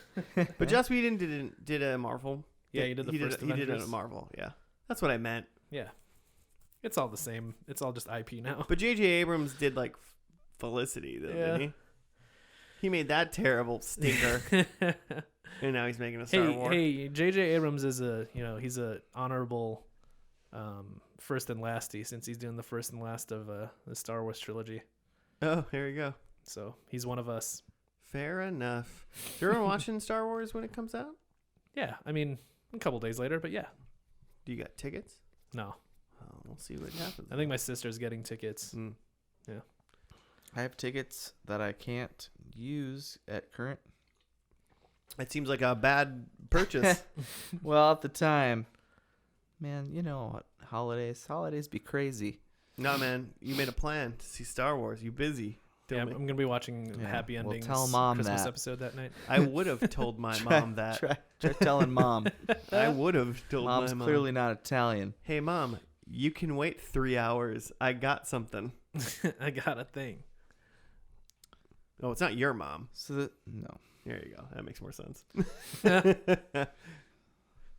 [SPEAKER 1] But Joss Whedon did a Marvel.
[SPEAKER 2] Yeah, he did the first
[SPEAKER 1] He did
[SPEAKER 2] Avengers.
[SPEAKER 1] a Marvel. Yeah, that's what I meant.
[SPEAKER 2] Yeah. It's all the same. It's all just IP now.
[SPEAKER 1] But J.J. Abrams did like Felicity, though, didn't he? He made that terrible stinker, and now he's making a Star Wars.
[SPEAKER 2] Hey, J.J. Abrams is he's a honorable first and lasty, since he's doing the first and last of the Star Wars trilogy.
[SPEAKER 1] Oh, here we go.
[SPEAKER 2] So he's one of us.
[SPEAKER 1] Fair enough. You're watching Star Wars when it comes out?
[SPEAKER 2] Yeah, I mean, a couple days later, but yeah.
[SPEAKER 1] Do you got tickets?
[SPEAKER 2] No.
[SPEAKER 1] Oh, we'll see what happens.
[SPEAKER 2] I think my sister's getting tickets.
[SPEAKER 1] Mm.
[SPEAKER 2] Yeah.
[SPEAKER 3] I have tickets that I can't use at current.
[SPEAKER 1] It seems like a bad purchase.
[SPEAKER 3] Well, at the time, man, you know what? Holidays be crazy.
[SPEAKER 1] No, man. You made a plan to see Star Wars. You busy.
[SPEAKER 2] Yeah, I'm gonna be watching
[SPEAKER 3] Yeah,
[SPEAKER 2] Happy
[SPEAKER 3] well,
[SPEAKER 2] Endings
[SPEAKER 3] tell Mom
[SPEAKER 2] Christmas
[SPEAKER 3] that.
[SPEAKER 2] episode that night.
[SPEAKER 1] I would have told my mom that.
[SPEAKER 3] Try telling Mom.
[SPEAKER 1] I would have told
[SPEAKER 3] Mom's
[SPEAKER 1] my mom.
[SPEAKER 3] clearly not Italian.
[SPEAKER 1] Hey, Mom, you can wait 3 hours. I got something.
[SPEAKER 2] I got a thing.
[SPEAKER 1] Oh, it's not your mom.
[SPEAKER 3] So no.
[SPEAKER 1] There you go. That makes more sense.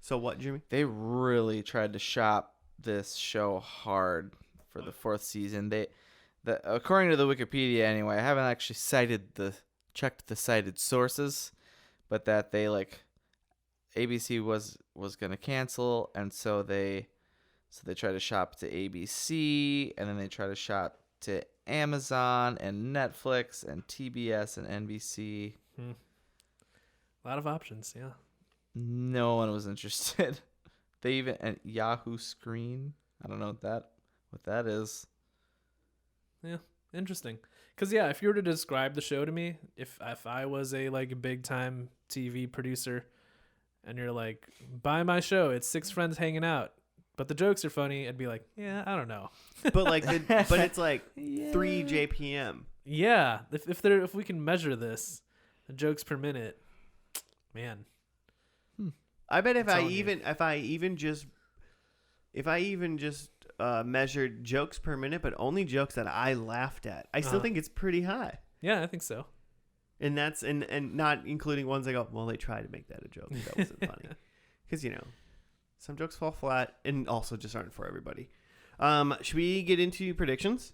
[SPEAKER 1] So what, Jimmy?
[SPEAKER 3] They really tried to shop this show hard for the 4th season. According to the Wikipedia anyway, I haven't actually checked the cited sources, but that they ABC was gonna cancel, and so they tried to shop to ABC, and then they tried to shop to Amazon and Netflix and TBS and NBC.
[SPEAKER 2] A lot of options, yeah.
[SPEAKER 3] No one was interested. They even and Yahoo Screen. I don't know what that is.
[SPEAKER 2] Yeah, interesting. Because yeah, if you were to describe the show to me, if I was a big time TV producer, and you're like, buy my show, it's 6 friends hanging out, but the jokes are funny, I'd be like, yeah, I don't know.
[SPEAKER 1] But but it's like
[SPEAKER 3] Yeah.
[SPEAKER 1] 3 JPM.
[SPEAKER 2] Yeah, if we can measure this, the jokes per minute, man.
[SPEAKER 1] I bet if
[SPEAKER 2] I'm
[SPEAKER 1] I
[SPEAKER 2] telling you.
[SPEAKER 1] even just measured jokes per minute, but only jokes that I laughed at, I still
[SPEAKER 2] Uh-huh.
[SPEAKER 1] think it's pretty high.
[SPEAKER 2] Yeah, I think so.
[SPEAKER 1] And that's and not including ones I go, well, they tried to make that a joke. That wasn't funny. Because some jokes fall flat and also just aren't for everybody. Should we get into predictions?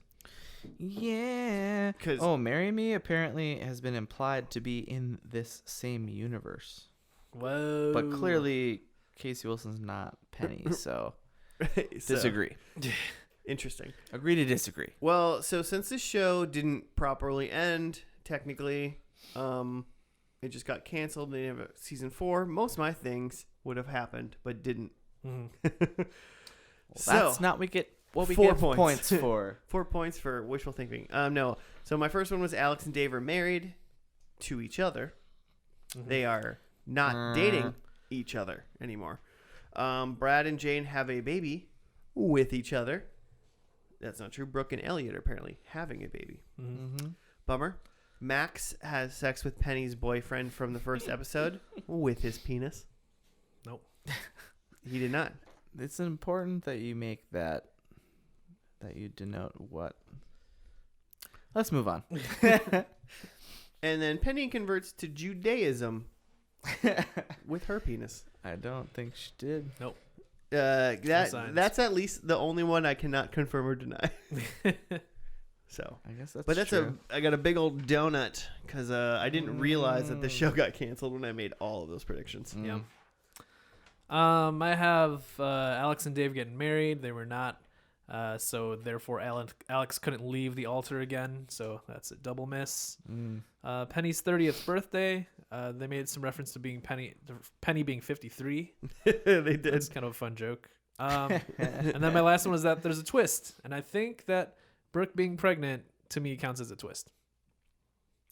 [SPEAKER 3] Yeah.
[SPEAKER 1] 'Cause-
[SPEAKER 3] Marry Me apparently has been implied to be in this same universe.
[SPEAKER 2] Whoa.
[SPEAKER 3] But clearly Casey Wilson's not Penny, so
[SPEAKER 1] So,
[SPEAKER 3] disagree.
[SPEAKER 1] Interesting.
[SPEAKER 3] Agree to disagree.
[SPEAKER 1] Well, so since the show didn't properly end, technically, it just got canceled. They didn't have a season 4. Most of my things would have happened, but didn't.
[SPEAKER 2] Mhm.
[SPEAKER 3] That's not what we
[SPEAKER 1] 4
[SPEAKER 3] get
[SPEAKER 1] points.
[SPEAKER 3] points for.
[SPEAKER 1] 4 points for wishful thinking. No. So my first one was Alex and Dave are married to each other.
[SPEAKER 2] Mhm.
[SPEAKER 1] They are not dating each other anymore. Brad and Jane have a baby with each other. That's not true. Brooke and Elliot are apparently having a baby.
[SPEAKER 2] Mhm.
[SPEAKER 3] Mm-hmm.
[SPEAKER 1] Bummer. Max has sex with Penny's boyfriend from the first episode with his penis.
[SPEAKER 2] Nope.
[SPEAKER 1] He did not.
[SPEAKER 3] It's important that you make that you denote what. Let's move on.
[SPEAKER 1] And then Penny converts to Judaism with her penis.
[SPEAKER 3] I don't think she did.
[SPEAKER 2] signs.
[SPEAKER 1] That's at least the only one I cannot confirm or deny. So,
[SPEAKER 3] I guess that's
[SPEAKER 1] but that's
[SPEAKER 3] true.
[SPEAKER 1] I got a big old donut because I didn't realize that the show got canceled when I made all of those predictions.
[SPEAKER 3] Mm.
[SPEAKER 2] Yeah. I have Alex and Dave getting married. They were not, so therefore Alex couldn't leave the altar again. So that's a double miss.
[SPEAKER 3] Mm.
[SPEAKER 2] Penny's 30th birthday. They made some reference to Penny being 53.
[SPEAKER 1] They did.
[SPEAKER 2] It's kind of a fun joke. And then my last one was that there's a twist, and I think that Brooke being pregnant to me counts as a twist.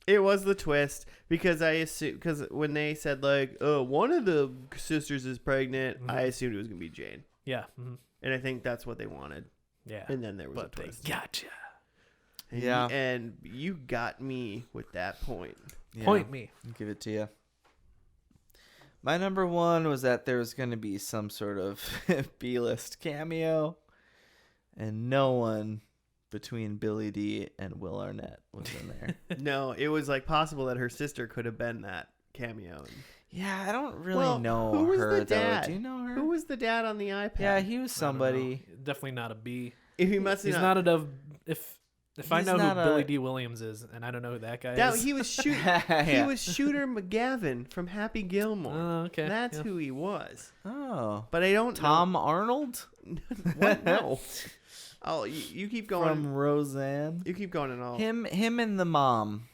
[SPEAKER 1] It was the twist because when they said one of the sisters is pregnant,
[SPEAKER 2] Mhm.
[SPEAKER 1] I assumed it was gonna be Jane,
[SPEAKER 2] Yeah. Mm-hmm.
[SPEAKER 1] and I think that's what they wanted.
[SPEAKER 2] Yeah.
[SPEAKER 1] And then there was
[SPEAKER 2] But
[SPEAKER 1] a twist.
[SPEAKER 2] they gotcha.
[SPEAKER 1] And
[SPEAKER 3] Yeah.
[SPEAKER 1] and you got me with that point.
[SPEAKER 3] Yeah,
[SPEAKER 2] Point me.
[SPEAKER 3] I'll give it to you. My number one was that there was going to be some sort of B-list cameo, and no one between Billy D and Will Arnett was in there.
[SPEAKER 1] No, it was possible that her sister could have been that cameo.
[SPEAKER 3] Yeah, I don't really
[SPEAKER 1] Well,
[SPEAKER 3] know
[SPEAKER 1] who was
[SPEAKER 3] her
[SPEAKER 1] the dad?
[SPEAKER 3] though. Do you know her?
[SPEAKER 1] Who was the dad on the iPad?
[SPEAKER 3] Yeah, he was
[SPEAKER 2] I don't know.
[SPEAKER 3] somebody.
[SPEAKER 2] Definitely not a B.
[SPEAKER 1] If he must
[SPEAKER 2] He's
[SPEAKER 1] have
[SPEAKER 2] not a dove. If I
[SPEAKER 3] He's
[SPEAKER 2] know who
[SPEAKER 3] not a-
[SPEAKER 2] Billy D. Williams is, and I don't know who that guy
[SPEAKER 1] that
[SPEAKER 2] is.
[SPEAKER 1] he was He
[SPEAKER 3] Yeah.
[SPEAKER 1] was Shooter McGavin from Happy Gilmore.
[SPEAKER 2] Oh, okay.
[SPEAKER 1] That's
[SPEAKER 2] yeah.
[SPEAKER 1] who he was.
[SPEAKER 3] Oh,
[SPEAKER 1] But I don't
[SPEAKER 3] Tom Arnold
[SPEAKER 1] know. What? No. Oh, you keep going.
[SPEAKER 3] from Roseanne.
[SPEAKER 1] You keep going and all.
[SPEAKER 3] Him and the mom,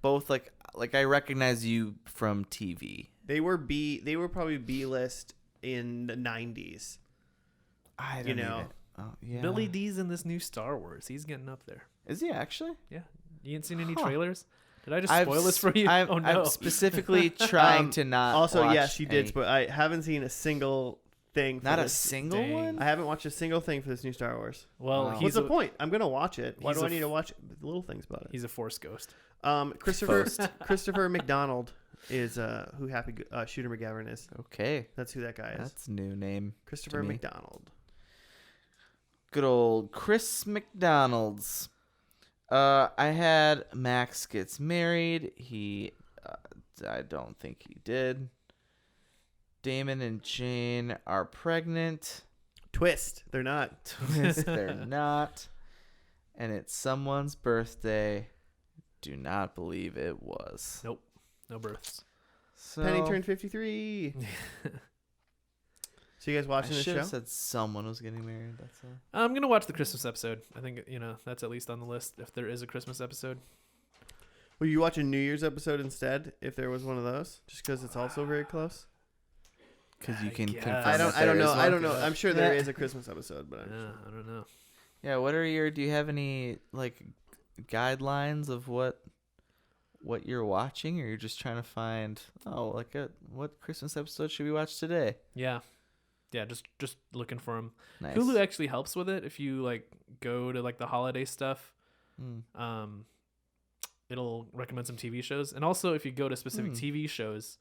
[SPEAKER 3] both like I recognize you from TV.
[SPEAKER 1] They were probably B list in the 90s.
[SPEAKER 3] I don't
[SPEAKER 1] You know.
[SPEAKER 3] even- Oh yeah.
[SPEAKER 2] Billy D's in this new Star Wars. He's getting up there.
[SPEAKER 3] Is he actually?
[SPEAKER 2] Yeah. You ain't seen any
[SPEAKER 3] Huh.
[SPEAKER 2] trailers? Did I just spoil this for you?
[SPEAKER 3] I'm
[SPEAKER 2] Oh no.
[SPEAKER 3] specifically trying to not.
[SPEAKER 1] Also,
[SPEAKER 3] watch
[SPEAKER 1] yes, you did.
[SPEAKER 3] any-
[SPEAKER 1] But I haven't seen a single thing. For
[SPEAKER 3] Not a
[SPEAKER 1] this.
[SPEAKER 3] single
[SPEAKER 2] Dang.
[SPEAKER 3] one?
[SPEAKER 1] I haven't watched a single thing for this new Star Wars.
[SPEAKER 2] Well,
[SPEAKER 3] Wow.
[SPEAKER 1] What's
[SPEAKER 2] he's
[SPEAKER 1] the
[SPEAKER 2] a,
[SPEAKER 1] point? I'm gonna watch it. Why
[SPEAKER 2] he's
[SPEAKER 1] do
[SPEAKER 2] a
[SPEAKER 1] I need to watch little things about it?
[SPEAKER 2] he's a Force ghost.
[SPEAKER 1] Christopher McDonald is who Happy Shooter McGavin is.
[SPEAKER 3] Okay.
[SPEAKER 1] That's who that guy is.
[SPEAKER 3] That's a new name.
[SPEAKER 1] Christopher
[SPEAKER 3] me.
[SPEAKER 1] McDonald.
[SPEAKER 3] Good old Chris McDonald's. I had Max gets married. I don't think he did. Damon and Jane are pregnant.
[SPEAKER 1] Twist. They're not.
[SPEAKER 3] Twist, they're not. And it's someone's birthday. Do not believe it was.
[SPEAKER 2] Nope. No births.
[SPEAKER 3] So,
[SPEAKER 1] Penny turned 53. So you guys
[SPEAKER 3] I
[SPEAKER 1] watching this
[SPEAKER 3] should
[SPEAKER 1] show?
[SPEAKER 3] have said someone was getting married. That's all.
[SPEAKER 2] I'm going to watch the Christmas episode. I think, that's at least on the list if there is a Christmas episode.
[SPEAKER 1] Will you watch a New Year's episode instead if there was one of those? Just because it's also very close.
[SPEAKER 3] Because you can
[SPEAKER 2] guess.
[SPEAKER 3] confirm
[SPEAKER 1] I don't
[SPEAKER 3] that there
[SPEAKER 1] know.
[SPEAKER 3] is
[SPEAKER 1] I
[SPEAKER 3] one.
[SPEAKER 1] don't know. I'm sure there
[SPEAKER 3] Yeah.
[SPEAKER 1] is a Christmas episode, but
[SPEAKER 2] Yeah, I don't know.
[SPEAKER 3] Yeah, do you have any like guidelines of what you're watching, or you're just trying to find what Christmas episode should we watch today?
[SPEAKER 2] Yeah. Yeah, just looking for them.
[SPEAKER 3] Nice.
[SPEAKER 2] Hulu actually helps with it if you like go to like the holiday stuff.
[SPEAKER 3] Mm.
[SPEAKER 2] It'll recommend some TV shows, and also if you go to specific
[SPEAKER 3] Hmm.
[SPEAKER 2] TV shows,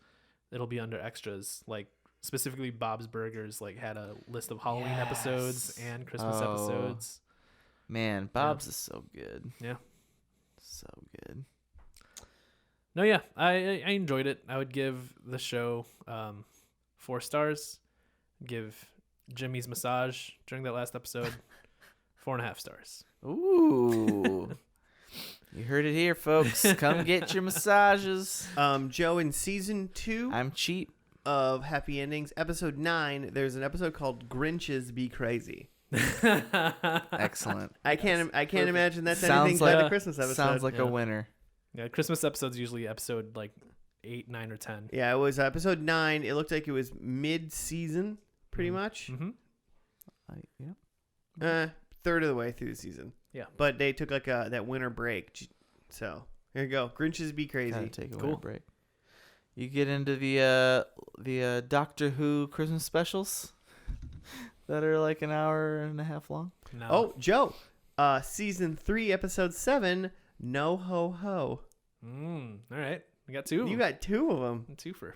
[SPEAKER 2] it'll be under extras. Like specifically, Bob's Burgers like had a list of Halloween episodes
[SPEAKER 3] Yes.
[SPEAKER 2] and Christmas
[SPEAKER 3] Oh.
[SPEAKER 2] episodes.
[SPEAKER 3] Man, Bob's is so good.
[SPEAKER 2] Yeah.
[SPEAKER 3] So good.
[SPEAKER 2] No, yeah, I enjoyed it. I would give the show 4 stars. Give Jimmy's massage during that last episode 4.5 stars.
[SPEAKER 3] Ooh. You heard it here, folks. Come get your massages.
[SPEAKER 1] Joe, in season 2
[SPEAKER 3] I'm cheap.
[SPEAKER 1] of Happy Endings, episode 9, there's an episode called Grinches Be Crazy.
[SPEAKER 3] Excellent.
[SPEAKER 1] I can't imagine that's
[SPEAKER 3] Sounds
[SPEAKER 1] anything
[SPEAKER 3] like-
[SPEAKER 1] but a Christmas episode.
[SPEAKER 3] Sounds like
[SPEAKER 2] Yeah.
[SPEAKER 3] a winner.
[SPEAKER 2] Yeah, Christmas episode's usually episode like 8, 9, or 10.
[SPEAKER 1] Yeah, it was episode 9. It looked like it was mid-season, pretty much.
[SPEAKER 2] Mm-hmm.
[SPEAKER 3] Yeah.
[SPEAKER 1] Third of the way through the season.
[SPEAKER 2] Yeah.
[SPEAKER 1] But they took like that winter break. So here you go. Grinches Be Crazy.
[SPEAKER 3] Gotta take a
[SPEAKER 2] Cool.
[SPEAKER 3] winter break. You get into the Doctor Who Christmas specials that are like an hour and a half long.
[SPEAKER 2] No.
[SPEAKER 1] Oh, Joe. Season 3, episode 7, No Ho Ho.
[SPEAKER 2] All right. We got 2.
[SPEAKER 1] You got 2 of them.
[SPEAKER 2] a twofer.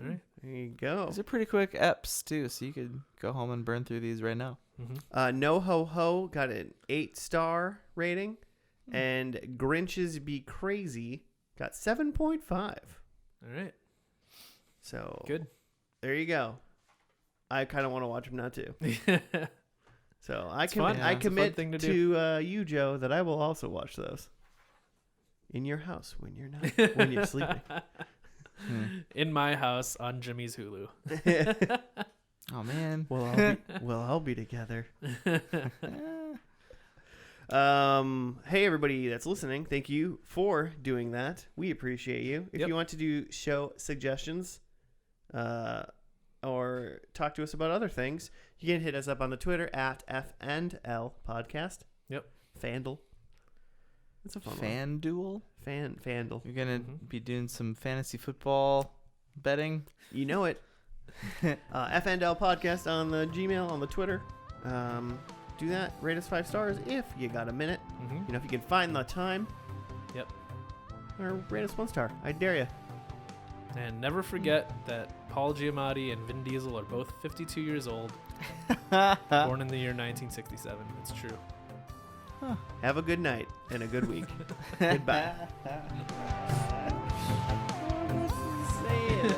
[SPEAKER 2] All right.
[SPEAKER 1] There you go.
[SPEAKER 3] These are pretty quick eps too, so you could go home and burn through these right now.
[SPEAKER 2] Mm-hmm.
[SPEAKER 1] No Ho Ho got an 8-star rating, and Grinches Be Crazy got 7.5.
[SPEAKER 2] All right.
[SPEAKER 1] So
[SPEAKER 2] Good.
[SPEAKER 1] there you go. I kind of want to watch them now too. So I
[SPEAKER 2] It's fun.
[SPEAKER 1] commit.
[SPEAKER 2] Yeah,
[SPEAKER 1] I
[SPEAKER 2] it's a fun
[SPEAKER 1] commit
[SPEAKER 2] thing to
[SPEAKER 1] to you, Joe, that I will also watch those in your house when you're not when you're sleeping.
[SPEAKER 2] In my house on Jimmy's Hulu.
[SPEAKER 3] Oh man.
[SPEAKER 1] We'll all be together. Hey everybody that's listening, thank you for doing that. We appreciate you. If
[SPEAKER 2] Yep.
[SPEAKER 1] you want to do show suggestions or talk to us about other things, you can hit us up on the Twitter at FNL Podcast.
[SPEAKER 2] Yep.
[SPEAKER 1] Fandle. It's a fun one.
[SPEAKER 3] Fan duel.
[SPEAKER 1] Fandle.
[SPEAKER 3] You're gonna
[SPEAKER 2] Mhm.
[SPEAKER 3] be doing some fantasy football betting.
[SPEAKER 1] You know it. FNL Podcast on the Gmail, on the Twitter. Do that. Rate us 5 stars if you got a minute.
[SPEAKER 2] Mm-hmm.
[SPEAKER 1] You know, if you can find the time.
[SPEAKER 2] Yep.
[SPEAKER 1] Or rate us 1 star. I dare you.
[SPEAKER 2] And never forget that Paul Giamatti and Vin Diesel are both 52 years old, born in the year 1967. It's true.
[SPEAKER 1] Have a good night and a good week. Goodbye.
[SPEAKER 3] Say it.